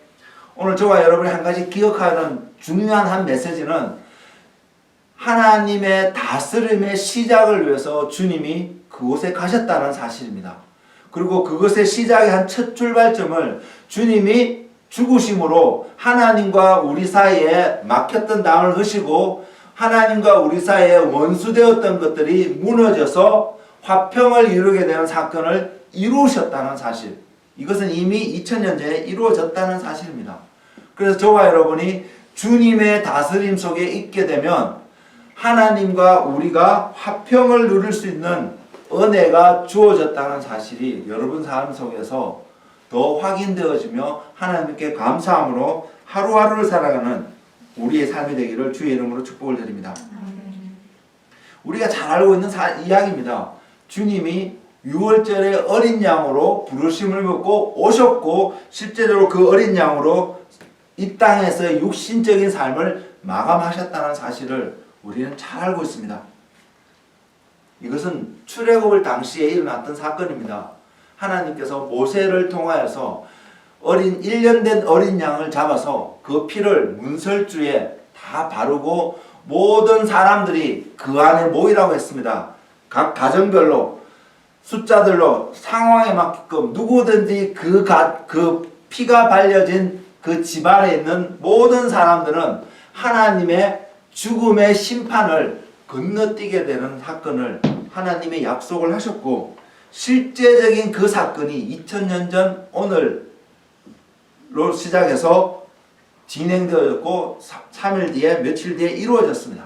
S1: 오늘 저와 여러분이 한 가지 기억하는 중요한 한 메시지는 하나님의 다스림의 시작을 위해서 주님이 그곳에 가셨다는 사실입니다. 그리고 그것의 시작의 한 첫 출발점을 주님이 죽으심으로 하나님과 우리 사이에 막혔던 담을 흐시고 하나님과 우리 사이에 원수되었던 것들이 무너져서 화평을 이루게 되는 사건을 이루셨다는 사실. 이것은 이미 2000년 전에 이루어졌다는 사실입니다. 그래서 저와 여러분이 주님의 다스림 속에 있게 되면 하나님과 우리가 화평을 누릴 수 있는 은혜가 주어졌다는 사실이 여러분 삶 속에서 더 확인되어지며 하나님께 감사함으로 하루하루를 살아가는 우리의 삶이 되기를 주의 이름으로 축복을 드립니다. 우리가 잘 알고 있는 이야기입니다. 주님이 6월절에 어린 양으로 부르심을 받고 오셨고 실제로 그 어린 양으로 이 땅에서의 육신적인 삶을 마감하셨다는 사실을 우리는 잘 알고 있습니다. 이것은 출애굽을 당시에 일어났던 사건입니다. 하나님께서 모세를 통하여서 1년 된 어린 양을 잡아서 그 피를 문설주에 다 바르고 모든 사람들이 그 안에 모이라고 했습니다. 각 가정별로 숫자들로 상황에 맞게끔 누구든지 그 피가 발려진 그 집안에 있는 모든 사람들은 하나님의 죽음의 심판을 건너뛰게 되는 사건을 하나님의 약속을 하셨고 실제적인 그 사건이 2000년 전 오늘로 시작해서 진행되었고 3일 뒤에 며칠 뒤에 이루어졌습니다.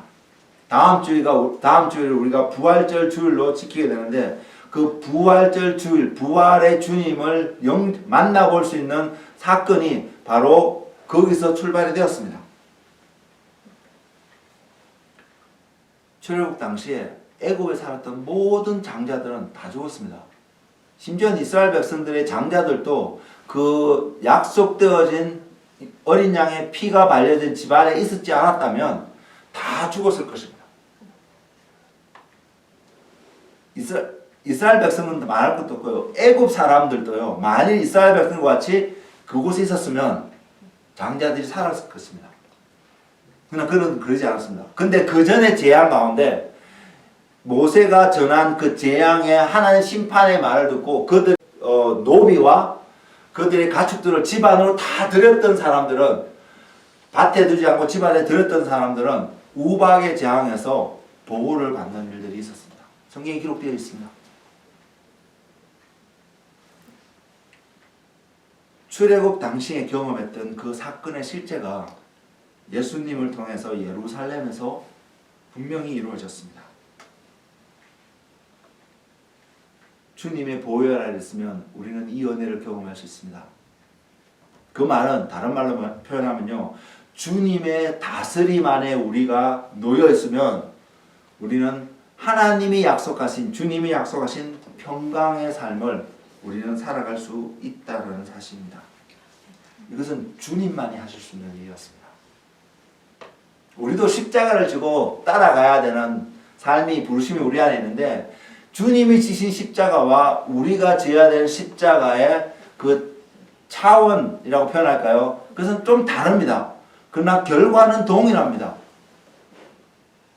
S1: 다음 주일을 우리가 부활절 주일로 지키게 되는데 그 부활절 주일, 부활의 주님을 만나볼 수 있는 사건이 바로 거기서 출발이 되었습니다. 출애굽 당시에 애굽에 살았던 모든 장자들은 다 죽었습니다. 심지어 이스라엘 백성들의 장자들도 그 약속되어진 어린 양의 피가 발려진 집안에 있었지 않았다면 다 죽었을 것입니다. 이스라엘 백성은 말할 것도 없고요. 애굽 사람들도요. 만일 이스라엘 백성과 같이 그곳에 있었으면 장자들이 살았을 것입니다. 그러나 그는 그러지 않았습니다. 근데 그 전에 재앙 가운데 모세가 전한 그 재앙의 하나님 심판의 말을 듣고 그들 노비와 그들의 가축들을 집안으로 다 들였던 사람들은 밭에 두지 않고 집안에 들였던 사람들은 우박의 재앙에서 보호를 받는 일들이 있었습니다. 성경에 기록되어 있습니다. 출애굽 당시에 경험했던 그 사건의 실제가 예수님을 통해서 예루살렘에서 분명히 이루어졌습니다. 주님의 보혈 아래 있으면 우리는 이 은혜를 경험할 수 있습니다. 그 말은 다른 말로 표현하면요. 주님의 다스림 안에 우리가 놓여 있으면 우리는 하나님이 약속하신 주님이 약속하신 평강의 삶을 우리는 살아갈 수 있다는 사실입니다. 이것은 주님만이 하실 수 있는 일이었습니다. 우리도 십자가를 지고 따라가야 되는 삶이 부르심이 우리 안에 있는데 주님이 지신 십자가와 우리가 져야 될 십자가의 그 차원이라고 표현할까요? 그것은 좀 다릅니다. 그러나 결과는 동일합니다.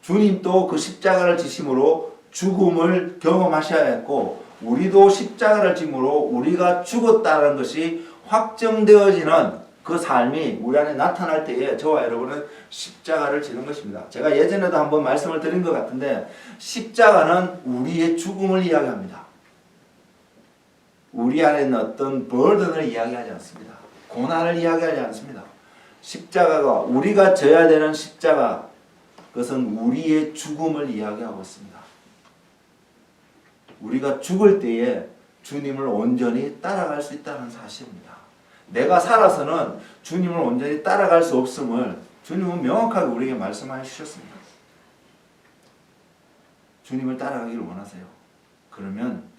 S1: 주님도 그 십자가를 지심으로 죽음을 경험하셔야 했고 우리도 십자가를 짐으로 우리가 죽었다는 것이 확정되어지는 그 삶이 우리 안에 나타날 때에 저와 여러분은 십자가를 지는 것입니다. 제가 예전에도 한번 말씀을 드린 것 같은데 십자가는 우리의 죽음을 이야기합니다. 우리 안에 있는 어떤 버든을 이야기하지 않습니다. 고난을 이야기하지 않습니다. 십자가가 우리가 져야 되는 십자가, 그것은 우리의 죽음을 이야기하고 있습니다. 우리가 죽을 때에 주님을 온전히 따라갈 수 있다는 사실입니다. 내가 살아서는 주님을 온전히 따라갈 수 없음을 주님은 명확하게 우리에게 말씀해 주셨습니다. 주님을 따라가기를 원하세요. 그러면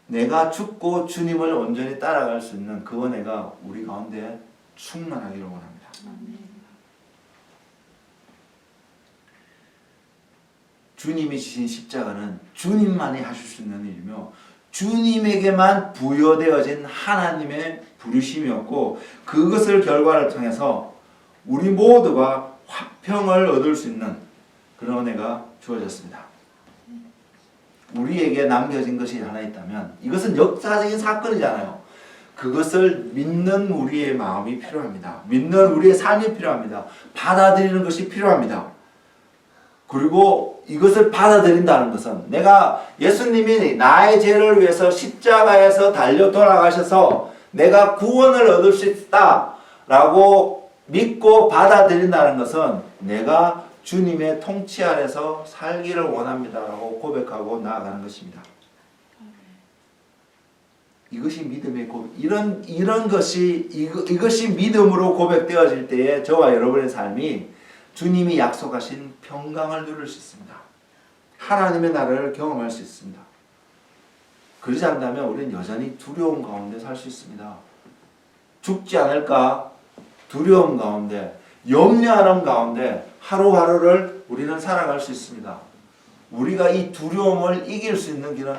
S1: 내가 죽고 주님을 온전히 따라갈 수 있는 그 은혜가 우리 가운데 충만하기를 원합니다. 주님이 지신 십자가는 주님만이 하실 수 있는 일이며 주님에게만 부여되어진 하나님의 부르심이었고, 그것을 결과를 통해서 우리 모두가 화평을 얻을 수 있는 그런 은혜가 주어졌습니다. 우리에게 남겨진 것이 하나 있다면 이것은 역사적인 사건이잖아요. 그것을 믿는 우리의 마음이 필요합니다. 믿는 우리의 삶이 필요합니다. 받아들이는 것이 필요합니다. 그리고 이것을 받아들인다는 것은 내가 예수님이 나의 죄를 위해서 십자가에서 달려 돌아가셔서 내가 구원을 얻을 수 있다라고 믿고 받아들인다는 것은 내가 주님의 통치 아래서 살기를 원합니다라고 고백하고 나아가는 것입니다. 이것이 믿음의 고백. 이런 것이 이것이 믿음으로 고백되어질 때에 저와 여러분의 삶이 주님이 약속하신 평강을 누릴 수 있습니다. 하나님의 나라를 경험할 수 있습니다. 그러지 않다면 우리는 여전히 두려움 가운데 살 수 있습니다. 죽지 않을까 두려움 가운데, 염려하는 가운데 하루하루를 우리는 살아갈 수 있습니다. 우리가 이 두려움을 이길 수 있는 길은,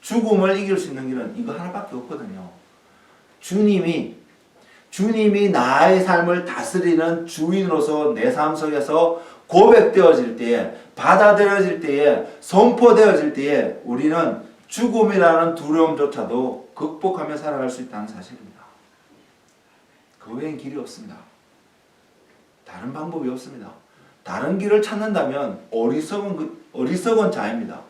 S1: 죽음을 이길 수 있는 길은 이거 하나밖에 없거든요. 주님이 나의 삶을 다스리는 주인으로서 내 삶 속에서 고백되어질 때에, 받아들여질 때에, 선포되어질 때에 우리는 죽음이라는 두려움조차도 극복하며 살아갈 수 있다는 사실입니다. 그 외엔 길이 없습니다. 다른 방법이 없습니다. 다른 길을 찾는다면 어리석은 자입니다.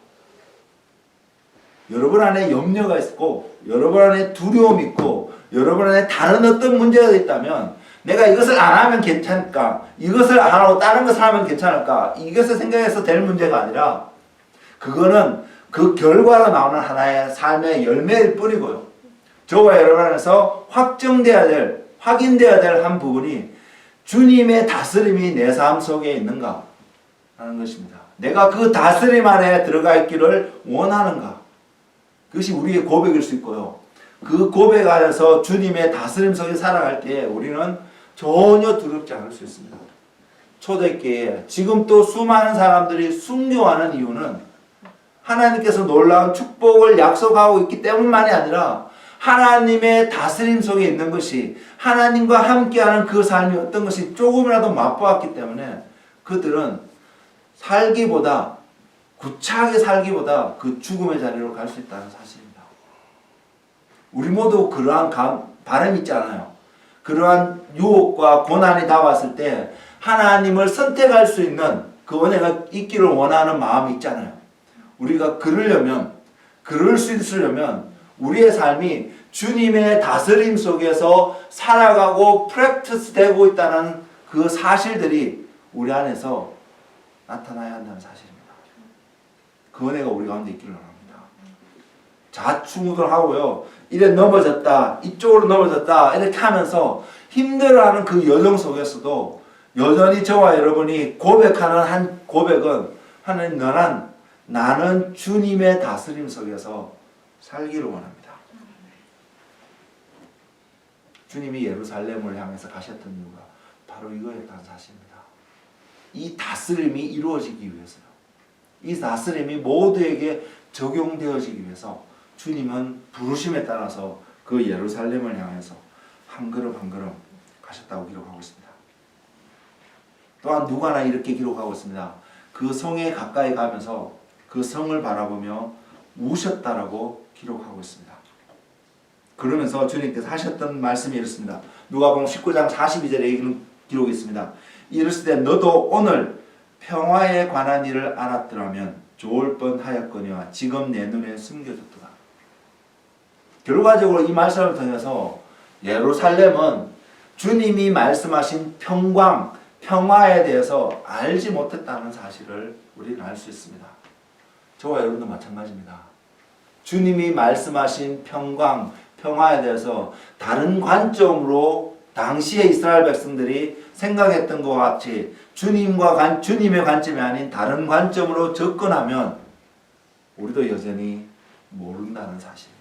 S1: 여러분 안에 염려가 있고, 여러분 안에 두려움이 있고, 여러분 안에 다른 어떤 문제가 있다면 내가 이것을 안 하면 괜찮을까? 이것을 안 하고 다른 것을 하면 괜찮을까? 이것을 생각해서 될 문제가 아니라 그거는 그 결과로 나오는 하나의 삶의 열매일 뿐이고요. 저와 여러분 안에서 확인되어야 될 한 부분이 주님의 다스림이 내 삶 속에 있는가 하는 것입니다. 내가 그 다스림 안에 들어가 있기를 원하는가? 그것이 우리의 고백일 수 있고요. 그 고백 안에서 주님의 다스림 속에 살아갈 때 우리는 전혀 두렵지 않을 수 있습니다. 초대교회에 지금 또 수많은 사람들이 순교하는 이유는 하나님께서 놀라운 축복을 약속하고 있기 때문만이 아니라 하나님의 다스림 속에 있는 것이, 하나님과 함께하는 그 삶이 어떤 것이 조금이라도 맛보았기 때문에 그들은 구차하게 살기보다 그 죽음의 자리로 갈 수 있다는 사실입니다. 우리 모두 그러한 바람이 있잖아요. 그러한 유혹과 고난이 다가왔을 때 하나님을 선택할 수 있는 그 은혜가 있기를 원하는 마음이 있잖아요. 우리가 그럴 수 있으려면 우리의 삶이 주님의 다스림 속에서 살아가고 프랙티스 되고 있다는 그 사실들이 우리 안에서 나타나야 한다는 사실입니다. 그 은혜가 우리 가운데 있기를 원합니다. 자충우돌하고요, 이래 넘어졌다, 이쪽으로 넘어졌다 이렇게 하면서 힘들어하는 그 여정 속에서도 여전히 저와 여러분이 고백하는 한 고백은, 하나님, 나는 주님의 다스림 속에서 살기를 원합니다. 주님이 예루살렘을 향해서 가셨던 이유가 바로 이거였다는 사실입니다. 이 다스림이 이루어지기 위해서요. 이 다스림이 모두에게 적용되어지기 위해서 주님은 부르심에 따라서 그 예루살렘을 향해서 한 걸음 한 걸음 가셨다고 기록하고 있습니다. 또한 누가나 이렇게 기록하고 있습니다. 그 성에 가까이 가면서 그 성을 바라보며 우셨다라고 기록하고 있습니다. 그러면서 주님께서 하셨던 말씀이 이렇습니다. 누가복음 19장 42절에 기록이 있습니다. 이르시되 너도 오늘 평화에 관한 일을 알았더라면 좋을 뻔하였거니와 지금 내 눈에 숨겨졌도다. 결과적으로 이 말씀을 통해서 예루살렘은 주님이 말씀하신 평강, 평화에 대해서 알지 못했다는 사실을 우리는 알 수 있습니다. 저와 여러분도 마찬가지입니다. 주님이 말씀하신 평강, 평화에 대해서 다른 관점으로 당시의 이스라엘 백성들이 생각했던 것과 같이 주님의 관점이 아닌 다른 관점으로 접근하면 우리도 여전히 모른다는 사실입니다.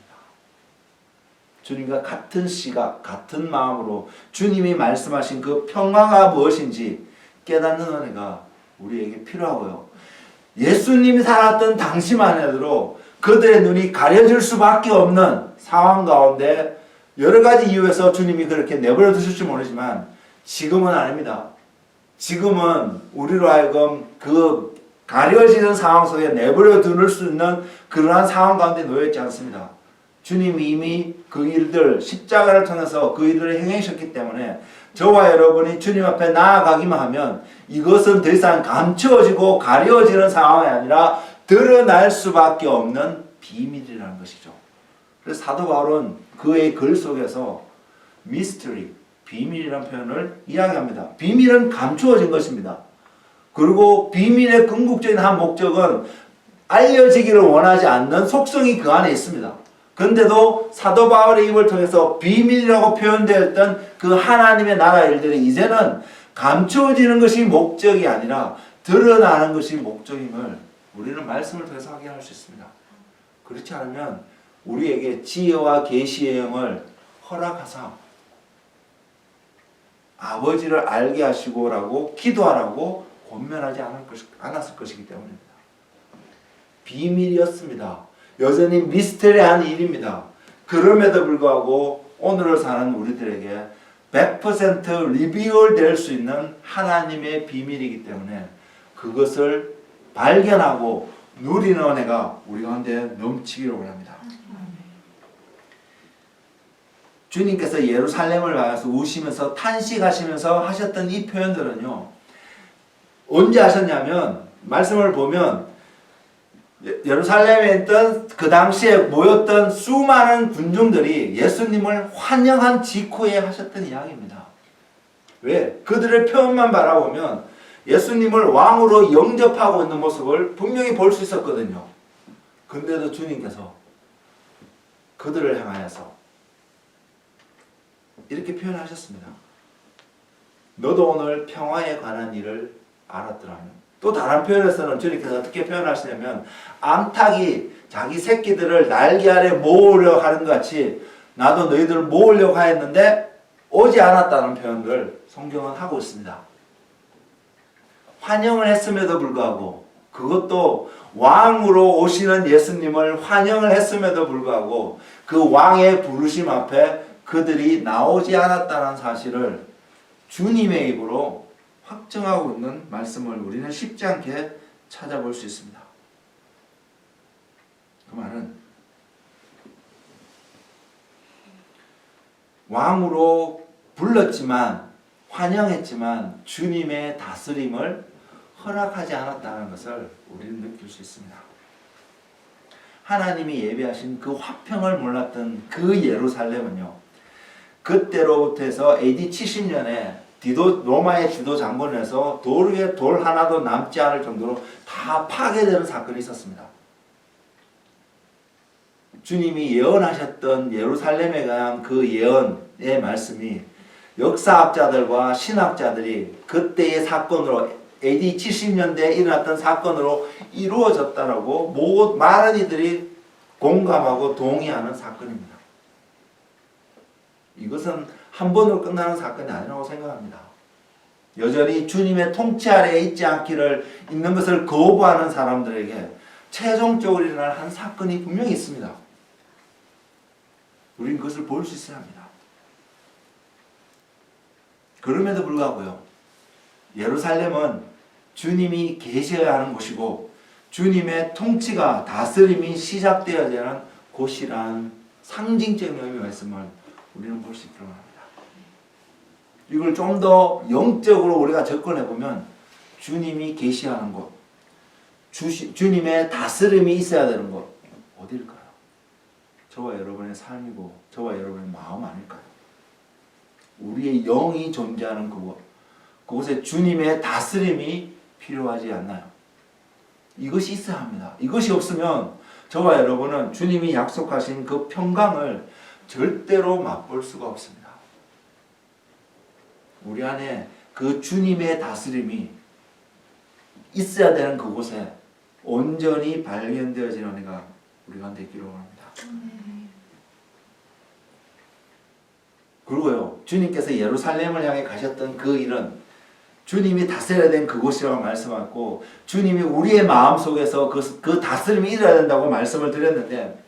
S1: 주님과 같은 시각, 같은 마음으로 주님이 말씀하신 그 평화가 무엇인지 깨닫는 은혜가 우리에게 필요하고요. 예수님이 살았던 당시만 해도 그들의 눈이 가려질 수밖에 없는 상황 가운데 여러 가지 이유에서 주님이 그렇게 내버려 두실지 모르지만 지금은 아닙니다. 지금은 우리로 하여금 그 가려지는 상황 속에 내버려 둘 수 있는 그러한 상황 가운데 놓여있지 않습니다. 주님이 이미 그 일들, 십자가를 통해서 그 일들을 행하셨기 때문에 저와 여러분이 주님 앞에 나아가기만 하면 이것은 더 이상 감추어지고 가려지는 상황이 아니라 드러날 수밖에 없는 비밀이라는 것이죠. 그래서 사도 바울은 그의 글 속에서 mystery, 비밀이라는 표현을 이야기합니다. 비밀은 감추어진 것입니다. 그리고 비밀의 궁극적인 한 목적은 알려지기를 원하지 않는 속성이 그 안에 있습니다. 그런데도 사도 바울의 입을 통해서 비밀이라고 표현되었던 그 하나님의 나라 일들이 이제는 감추어지는 것이 목적이 아니라 드러나는 것이 목적임을 우리는 말씀을 통해서 확인할 수 있습니다. 그렇지 않으면 우리에게 지혜와 계시의 영을 허락하사 아버지를 알게 하시고라고 기도하라고 권면하지 않았을 것이기 때문입니다. 비밀이었습니다. 여전히 미스터리한 일입니다. 그럼에도 불구하고 오늘을 사는 우리들에게 100% 리비올 될 수 있는 하나님의 비밀이기 때문에 그것을 발견하고 누리는 은혜가 우리 가운데 넘치기를 원합니다. 주님께서 예루살렘을 향해서 우시면서 탄식하시면서 하셨던 이 표현들은요, 언제 하셨냐면 말씀을 보면 예루살렘에 있던 그 당시에 모였던 수많은 군중들이 예수님을 환영한 직후에 하셨던 이야기입니다. 왜? 그들의 표현만 바라보면 예수님을 왕으로 영접하고 있는 모습을 분명히 볼 수 있었거든요. 근데도 주님께서 그들을 향하여서 이렇게 표현하셨습니다. 너도 오늘 평화에 관한 일을 알았더라면. 또 다른 표현에서는 주님께서 어떻게 표현하시냐면 암탉이 자기 새끼들을 날개 아래 모으려 하는 것 같이 나도 너희들을 모으려고 하였는데 오지 않았다는 표현을 성경은 하고 있습니다. 환영을 했음에도 불구하고 그것도 왕으로 오시는 예수님을 환영을 했음에도 불구하고 그 왕의 부르심 앞에 그들이 나오지 않았다는 사실을 주님의 입으로 확정하고 있는 말씀을 우리는 쉽지 않게 찾아볼 수 있습니다. 그 말은 왕으로 불렀지만 환영했지만 주님의 다스림을 허락하지 않았다는 것을 우리는 느낄 수 있습니다. 하나님이 예비하신 그 화평을 몰랐던 그 예루살렘은요, 그때로부터 해서 AD 70년에 로마의 지도 장군에서 돌 위에 돌 하나도 남지 않을 정도로 다 파괴되는 사건이 있었습니다. 주님이 예언하셨던 예루살렘에 관한 그 예언의 말씀이 역사학자들과 신학자들이 그때의 사건으로 AD 70년대에 일어났던 사건으로 이루어졌다라고 많은 이들이 공감하고 동의하는 사건입니다. 이것은 한 번으로 끝나는 사건이 아니라고 생각합니다. 여전히 주님의 통치 아래에 있는 것을 거부하는 사람들에게 최종적으로 일어날 한 사건이 분명히 있습니다. 우리는 그것을 볼 수 있어야 합니다. 그럼에도 불구하고요, 예루살렘은 주님이 계셔야 하는 곳이고 주님의 통치가 다스림이 시작되어야 되는 곳이란 상징적인 의미가 있음을 우리는 볼 수 있도록 합니다. 이걸 좀 더 영적으로 우리가 접근해보면 주님이 계시하는 곳, 주님의 다스림이 있어야 되는 곳 어디일까요? 저와 여러분의 삶이고 저와 여러분의 마음 아닐까요? 우리의 영이 존재하는 그곳에 주님의 다스림이 필요하지 않나요? 이것이 있어야 합니다. 이것이 없으면 저와 여러분은 주님이 약속하신 그 평강을 절대로 맛볼 수가 없습니다. 우리 안에 그 주님의 다스림이 있어야 되는 그곳에 온전히 발견되어지는 은혜가 우리 가운데 있기를 원합니다. 그리고요, 주님께서 예루살렘을 향해 가셨던 그 일은 주님이 다스려야 된 그곳이라고 말씀하고, 주님이 우리의 마음속에서 그 다스림이 일어나야 된다고 말씀을 드렸는데,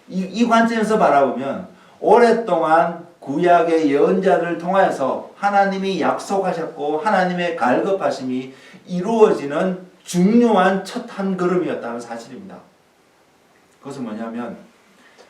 S1: 이 관점에서 바라보면 오랫동안 구약의 예언자를 통하여서 하나님이 약속하셨고 하나님의 갈급하심이 이루어지는 중요한 첫 한 걸음이었다는 사실입니다. 그것은 뭐냐면,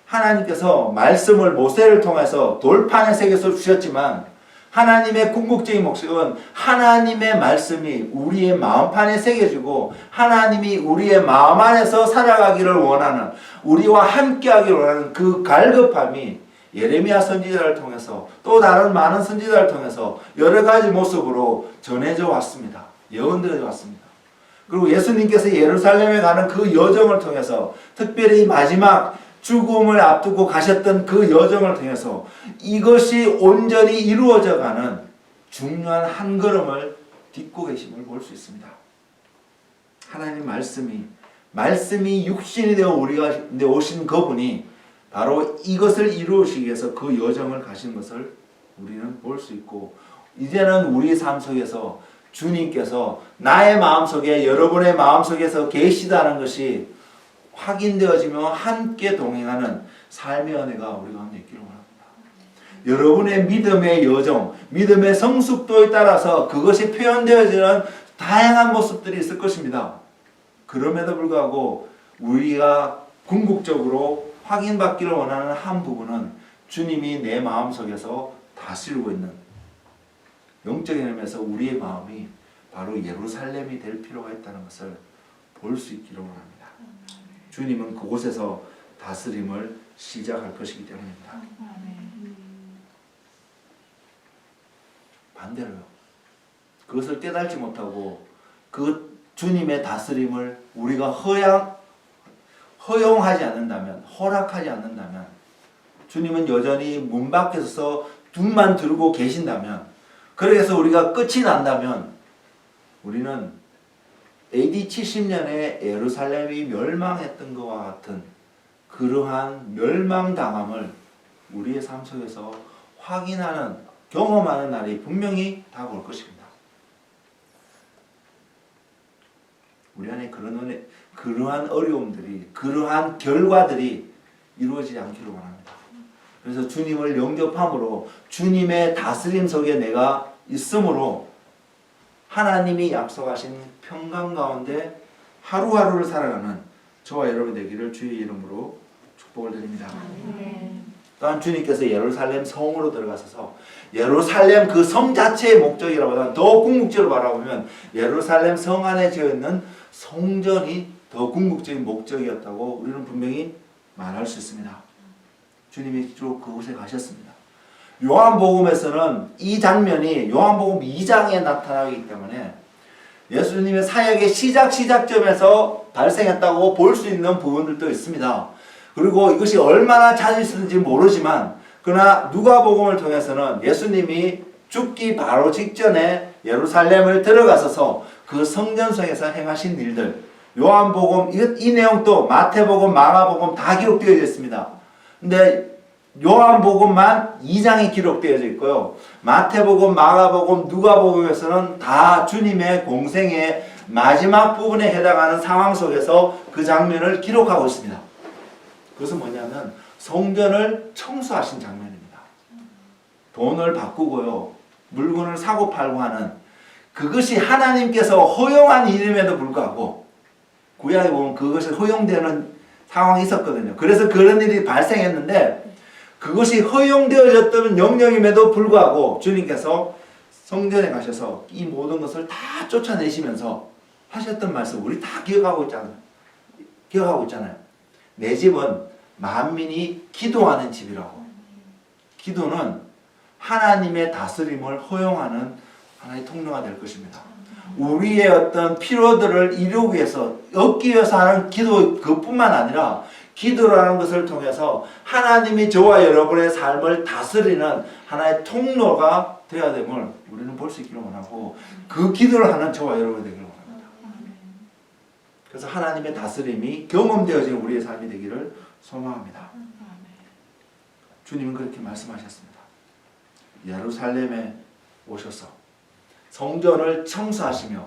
S1: 하나님께서 말씀을 모세를 통해서 돌판에 새겨서 주셨지만 하나님의 궁극적인 목적은 하나님의 말씀이 우리의 마음판에 새겨지고 하나님이 우리의 마음 안에서 살아가기를 원하는, 우리와 함께하기를 원하는 그 갈급함이 예레미야 선지자를 통해서 또 다른 많은 선지자를 통해서 여러 가지 모습으로 전해져 왔습니다. 예언되어 왔습니다. 그리고 예수님께서 예루살렘에 가는 그 여정을 통해서, 특별히 마지막 죽음을 앞두고 가셨던 그 여정을 통해서 이것이 온전히 이루어져가는 중요한 한 걸음을 딛고 계심을 볼 수 있습니다. 하나님 말씀이 육신이 되어 우리가 오신 그분이 바로 이것을 이루시기 위해서 그 여정을 가신 것을 우리는 볼 수 있고, 이제는 우리 삶 속에서 주님께서 나의 마음속에, 여러분의 마음속에서 계시다는 것이 확인되어지며 함께 동행하는 삶의 은혜가 우리 가운데 있기를 원합니다. 여러분의 믿음의 여정, 믿음의 성숙도에 따라서 그것이 표현되어지는 다양한 모습들이 있을 것입니다. 그럼에도 불구하고 우리가 궁극적으로 확인받기를 원하는 한 부분은 주님이 내 마음속에서 다스리고 있는, 영적인 의미에서 우리의 마음이 바로 예루살렘이 될 필요가 있다는 것을 볼 수 있기를 원합니다. 주님은 그곳에서 다스림을 시작할 것이기 때문입니다. 반대로요, 그것을 깨닫지 못하고 그 주님의 다스림을 우리가 허용하지 않는다면, 허락하지 않는다면, 주님은 여전히 문 밖에 서서 눈만 들고 계신다면, 그래서 우리가 끝이 난다면 우리는 AD 70년에 예루살렘이 멸망했던 것과 같은 그러한 멸망당함을 우리의 삶 속에서 확인하는, 경험하는 날이 분명히 다가올 것입니다. 우리 안에 그러한 어려움들이, 그러한 결과들이 이루어지지 않기를 원합니다. 그래서 주님을 영접함으로, 주님의 다스림 속에 내가 있으므로 하나님이 약속하신 평강 가운데 하루하루를 살아가는 저와 여러분 되기를 주의 이름으로 축복을 드립니다. 또한 주님께서 예루살렘 성으로 들어가셔서, 예루살렘 그 성 자체의 목적이라보다는 더 궁극적으로 바라보면 예루살렘 성 안에 지어있는 성전이 더 궁극적인 목적이었다고 우리는 분명히 말할 수 있습니다. 주님이 주로 그곳에 가셨습니다. 요한복음에서는 이 장면이 요한복음 2장에 나타나기 때문에 예수님의 사역의 시작점에서 발생했다고 볼 수 있는 부분들도 있습니다. 그리고 이것이 얼마나 자주 있었는지 모르지만, 그러나 누가복음을 통해서는 예수님이 죽기 바로 직전에 예루살렘을 들어가셔서 그 성전성에서 행하신 일들, 요한복음 이 내용도 마태복음, 마가복음 다 기록되어 있습니다. 근데 요한복음만 2장에 기록되어져 있고요. 마태복음, 마가복음, 누가복음에서는 다 주님의 공생의 마지막 부분에 해당하는 상황 속에서 그 장면을 기록하고 있습니다. 그것은 뭐냐면 성전을 청소하신 장면입니다. 돈을 바꾸고요, 물건을 사고 팔고 하는, 그것이 하나님께서 허용한 일임에도 불구하고 구약에 보면 그것이 허용되는 상황이 있었거든요. 그래서 그런 일이 발생했는데, 그것이 허용되어졌던 영역임에도 불구하고 주님께서 성전에 가셔서 이 모든 것을 다 쫓아내시면서 하셨던 말씀 우리 다 기억하고 있잖아요. 내 집은 만민이 기도하는 집이라고. 기도는 하나님의 다스림을 허용하는 하나의 통로가 될 것입니다. 우리의 어떤 필요들을 이루기 위해서, 얻기 위해서 하는 기도 그뿐만 아니라 기도라는 것을 통해서 하나님이 저와 여러분의 삶을 다스리는 하나의 통로가 되어야 됨을 우리는 볼 수 있기를 원하고, 그 기도를 하는 저와 여러분이 되기를 원합니다. 그래서 하나님의 다스림이 경험되어지는 우리의 삶이 되기를 소망합니다. 주님은 그렇게 말씀하셨습니다. 예루살렘에 오셔서 성전을 청소하시며,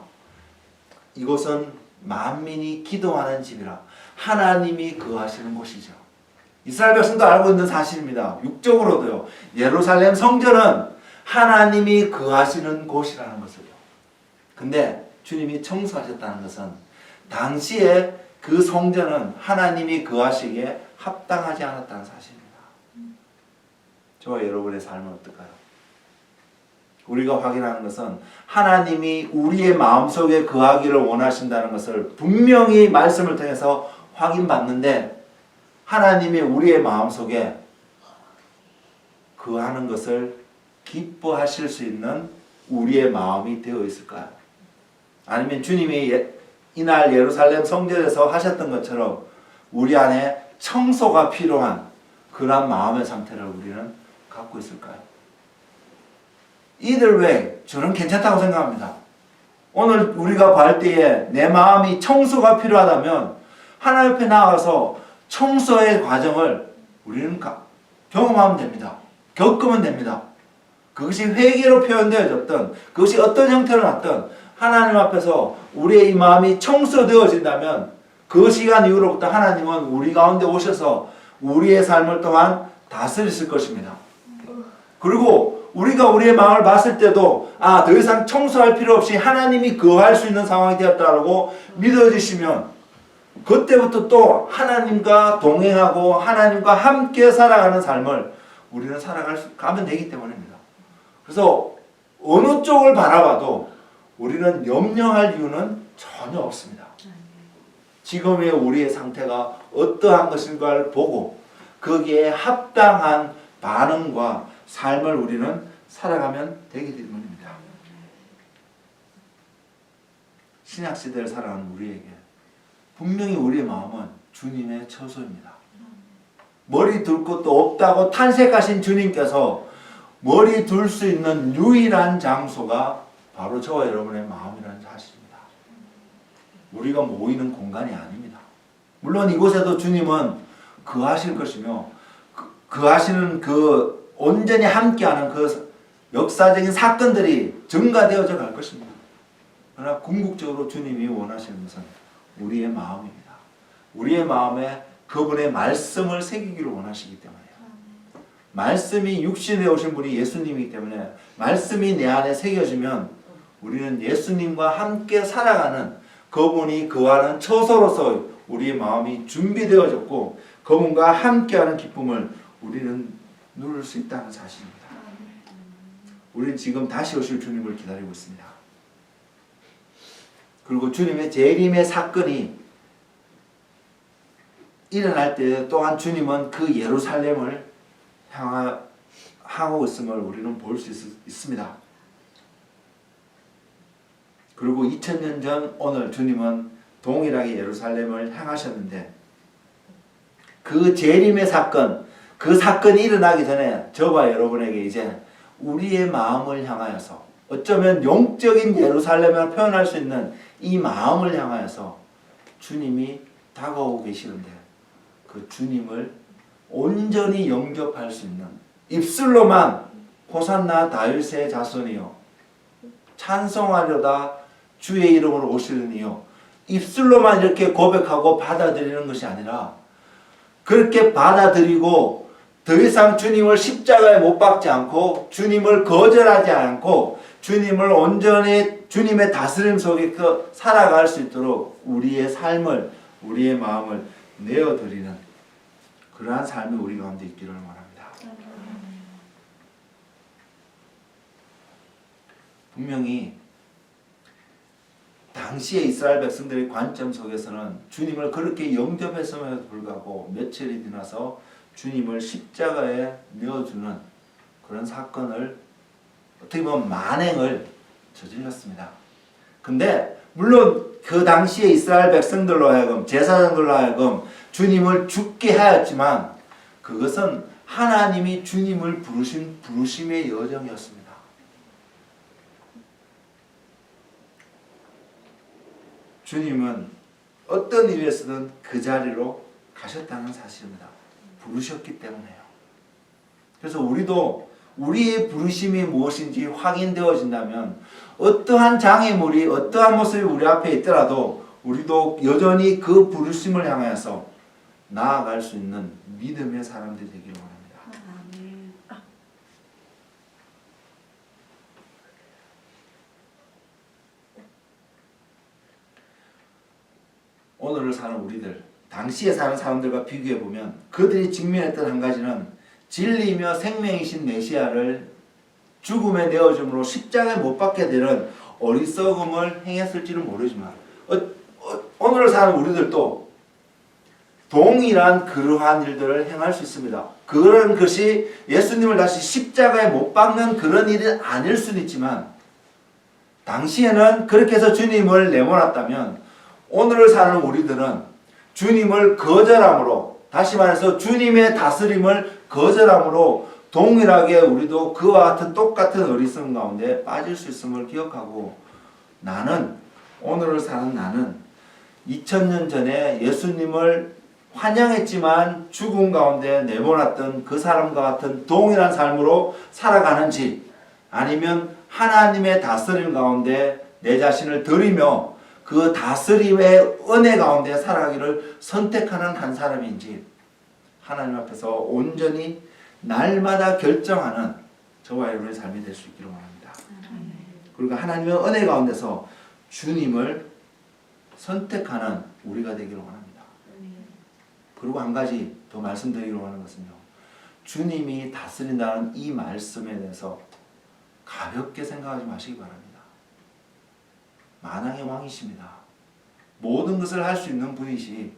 S1: 이곳은 만민이 기도하는 집이라, 하나님이 거하시는 곳이죠. 이스라엘 백성도 알고 있는 사실입니다. 육적으로도요. 예루살렘 성전은 하나님이 거하시는 곳이라는 것을요. 근데 주님이 청소하셨다는 것은 당시에 그 성전은 하나님이 거하시기에 합당하지 않았다는 사실입니다. 저와 여러분의 삶은 어떨까요? 우리가 확인하는 것은 하나님이 우리의 마음속에 거하기를 원하신다는 것을 분명히 말씀을 통해서 확인받는데, 하나님이 우리의 마음속에 거하는 것을 기뻐하실 수 있는 우리의 마음이 되어 있을까요? 아니면 주님이 이날 예루살렘 성전에서 하셨던 것처럼 우리 안에 청소가 필요한 그런 마음의 상태를 우리는 갖고 있을까요? 이들 외에 저는 괜찮다고 생각합니다. 오늘 우리가 볼 때에 내 마음이 청소가 필요하다면 하나님 앞에 나가서 청소의 과정을 우리는 경험하면 됩니다. 겪으면 됩니다. 그것이 회개로 표현되어졌든 그것이 어떤 형태로 났든 하나님 앞에서 우리의 이 마음이 청소되어진다면 그 시간 이후로부터 하나님은 우리 가운데 오셔서 우리의 삶을 또한 다스리실 것입니다. 그리고 우리가 우리의 마음을 봤을 때도 더 이상 청소할 필요 없이 하나님이 거할 수 있는 상황이 되었다고 믿어지시면 그때부터 또 하나님과 동행하고 하나님과 함께 살아가는 삶을 우리는 가면 되기 때문입니다. 그래서 어느 쪽을 바라봐도 우리는 염려할 이유는 전혀 없습니다. 지금의 우리의 상태가 어떠한 것인가를 보고 거기에 합당한 반응과 삶을 우리는 살아가면 되기 때문입니다. 신약시대를 살아가는 우리에게 분명히 우리의 마음은 주님의 처소입니다. 머리 둘 곳도 없다고 탄식하신 주님께서 머리 둘 수 있는 유일한 장소가 바로 저와 여러분의 마음이라는 사실입니다. 우리가 모이는 공간이 아닙니다. 물론 이곳에도 주님은 거하실 것이며 거하시는 그 온전히 함께하는 그 역사적인 사건들이 증가되어져 갈 것입니다. 그러나 궁극적으로 주님이 원하시는 것은 우리의 마음입니다. 우리의 마음에 그분의 말씀을 새기기를 원하시기 때문에요. 말씀이 육신에 오신 분이 예수님이기 때문에 말씀이 내 안에 새겨지면 우리는 예수님과 함께 살아가는 그분이 거하는 처소로서 우리의 마음이 준비되어졌고 그분과 함께하는 기쁨을 우리는 누릴 수 있다는 사실입니다. 우리는 지금 다시 오실 주님을 기다리고 있습니다. 그리고 주님의 재림의 사건이 일어날 때 또한 주님은 그 예루살렘을 향하고 있음을 우리는 볼 수 있습니다. 그리고 2000년 전 오늘 주님은 동일하게 예루살렘을 향하셨는데 그 재림의 사건, 그 사건이 일어나기 전에 저와 여러분에게 이제 우리의 마음을 향하여서 어쩌면 영적인 예루살렘을 표현할 수 있는 이 마음을 향하여서 주님이 다가오고 계시는데 그 주님을 온전히 영접할 수 있는 입술로만 호산나 다윗의 자손이요 찬송하려다 주의 이름으로 오시려니요 입술로만 이렇게 고백하고 받아들이는 것이 아니라 그렇게 받아들이고 더 이상 주님을 십자가에 못 박지 않고 주님을 거절하지 않고 주님을 온전히 주님의 다스림 속에 살아갈 수 있도록 우리의 삶을 우리의 마음을 내어드리는 그러한 삶이 우리 가운데 있기를 원합니다. 분명히 당시에 이스라엘 백성들의 관점 속에서는 주님을 그렇게 영접했음에도 불구하고 며칠이 지나서 주님을 십자가에 내어주는 그런 사건을 어떻게 보면 만행을 저질렀습니다. 근데 물론 그 당시에 이스라엘 백성들로 하여금 제사장들로 하여금 주님을 죽게 하였지만 그것은 하나님이 주님을 부르신 부르심의 여정이었습니다. 주님은 어떤 일에서든 그 자리로 가셨다는 사실입니다. 부르셨기 때문에요. 그래서 우리도 우리의 부르심이 무엇인지 확인되어진다면 어떠한 장애물이 어떠한 모습이 우리 앞에 있더라도 우리도 여전히 그 부르심을 향해서 나아갈 수 있는 믿음의 사람들이 되기를 원합니다. 오늘을 사는 우리들, 당시에 사는 사람들과 비교해보면 그들이 직면했던 한 가지는 진리이며 생명이신 메시아를 죽음에 내어줌으로 십자가에 못 박게 되는 어리석음을 행했을지는 모르지만 오늘을 사는 우리들도 동일한 그러한 일들을 행할 수 있습니다. 그런 것이 예수님을 다시 십자가에 못 박는 그런 일이 아닐 수는 있지만 당시에는 그렇게 해서 주님을 내몰았다면 오늘을 사는 우리들은 주님을 거절함으로, 다시 말해서 주님의 다스림을 거절함으로 동일하게 우리도 그와 같은 똑같은 어리석음 가운데 빠질 수 있음을 기억하고 나는, 오늘을 사는 나는 2000년 전에 예수님을 환영했지만 죽음 가운데 내몰았던 그 사람과 같은 동일한 삶으로 살아가는지 아니면 하나님의 다스림 가운데 내 자신을 드리며 그 다스림의 은혜 가운데 살아가기를 선택하는 한 사람인지 하나님 앞에서 온전히 날마다 결정하는 저와 여러분의 삶이 될 수 있기를 원합니다. 그리고 하나님의 은혜 가운데서 주님을 선택하는 우리가 되기를 원합니다. 그리고 한 가지 더 말씀드리기로 하는 것은요, 주님이 다스린다는 이 말씀에 대해서 가볍게 생각하지 마시기 바랍니다. 만왕의 왕이십니다. 모든 것을 할 수 있는 분이시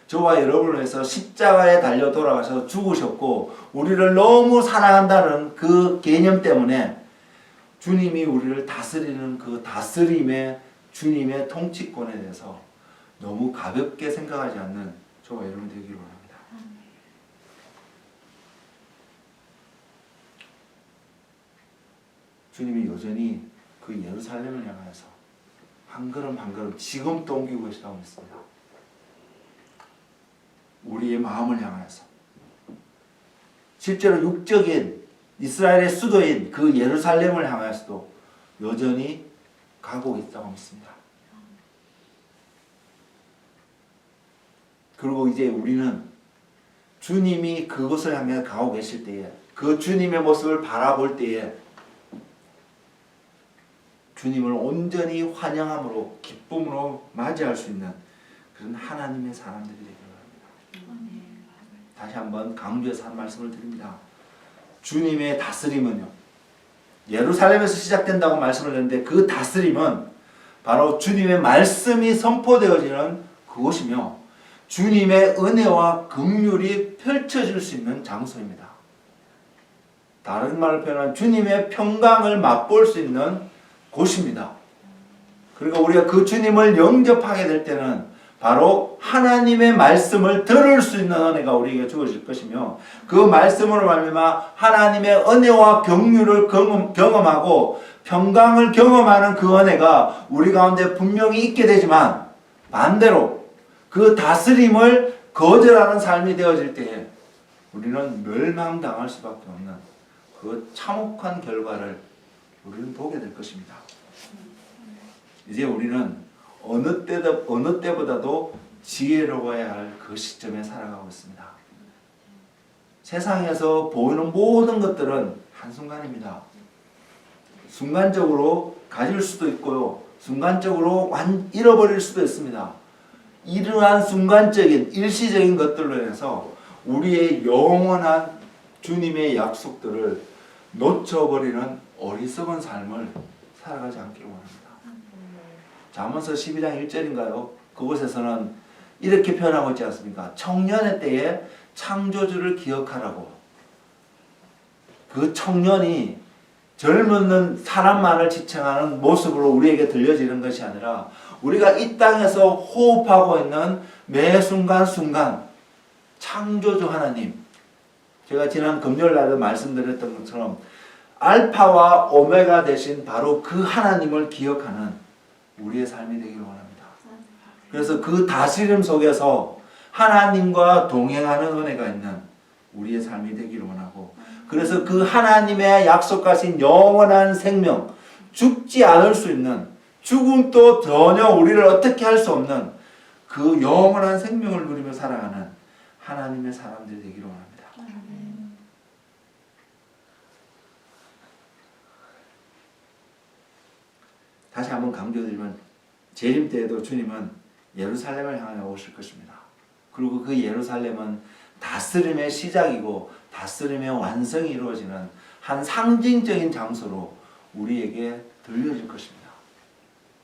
S1: 저와 여러분을 위해서 십자가에 달려 돌아가셔서 죽으셨고 우리를 너무 사랑한다는 그 개념 때문에 주님이 우리를 다스리는 그 다스림의 주님의 통치권에 대해서 너무 가볍게 생각하지 않는 저와 여러분 되기를 원합니다. 주님이 여전히 그 예루살렘을 향하여서 한 걸음 한 걸음 지금도 옮기고 계시다고 믿습니다. 우리의 마음을 향하여서 실제로 육적인 이스라엘의 수도인 그 예루살렘을 향하여서도 여전히 가고 있다고 믿습니다. 그리고 이제 우리는 주님이 그곳을 향해 가고 계실 때에 그 주님의 모습을 바라볼 때에 주님을 온전히 환영함으로 기쁨으로 맞이할 수 있는 그런 하나님의 사람들이 되기를 바랍니다. 다시 한번 강조해서 한 말씀을 드립니다. 주님의 다스림은요, 예루살렘에서 시작된다고 말씀을 했는데 그 다스림은 바로 주님의 말씀이 선포되어지는 그곳이며 주님의 은혜와 긍휼이 펼쳐질 수 있는 장소입니다. 다른 말로 표현하면 주님의 평강을 맛볼 수 있는 곳입니다. 그리고 우리가 그 주님을 영접하게 될 때는 바로 하나님의 말씀을 들을 수 있는 은혜가 우리에게 주어질 것이며 그 말씀으로 말미암아 하나님의 은혜와 긍휼을 경험하고 평강을 경험하는 그 은혜가 우리 가운데 분명히 있게 되지만 반대로 그 다스림을 거절하는 삶이 되어질 때에 우리는 멸망당할 수밖에 없는 그 참혹한 결과를 우리는 보게 될 것입니다. 이제 우리는 어느 때보다도 지혜로워야 할 그 시점에 살아가고 있습니다. 세상에서 보이는 모든 것들은 한순간입니다. 순간적으로 가질 수도 있고요. 순간적으로 잃어버릴 수도 있습니다. 이러한 순간적인 일시적인 것들로 인해서 우리의 영원한 주님의 약속들을 놓쳐버리는 어리석은 삶을 살아가지 않기를 원합니다. 잠언서 12장 1절인가요? 그곳에서는 이렇게 표현하고 있지 않습니까? 청년의 때에 창조주를 기억하라고. 그 청년이 젊은 사람만을 지칭하는 모습으로 우리에게 들려지는 것이 아니라 우리가 이 땅에서 호흡하고 있는 매 순간순간 창조주 하나님, 제가 지난 금요일 날에 말씀드렸던 것처럼 알파와 오메가 되신 바로 그 하나님을 기억하는 우리의 삶이 되기를 원합니다. 그래서 그 다스림 속에서 하나님과 동행하는 은혜가 있는 우리의 삶이 되기를 원하고, 그래서 그 하나님의 약속하신 영원한 생명, 죽지 않을 수 있는, 죽음도 전혀 우리를 어떻게 할 수 없는 그 영원한 생명을 누리며 살아가는 하나님의 사람들이 되기를 원합니다. 다시 한번 강조드리면 재림 때에도 주님은 예루살렘을 향하여 오실 것입니다. 그리고 그 예루살렘은 다스림의 시작이고 다스림의 완성이 이루어지는 한 상징적인 장소로 우리에게 들려질 것입니다.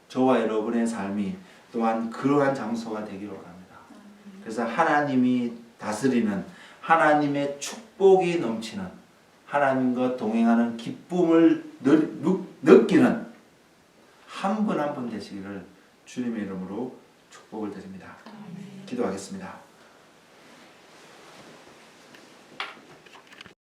S1: 저와 여러분의 삶이 또한 그러한 장소가 되기를 원합니다. 그래서 하나님이 다스리는, 하나님의 축복이 넘치는, 하나님과 동행하는 기쁨을 느끼는 한 분 한 분 되시기를 주님의 이름으로 축복을 드립니다. 기도하겠습니다.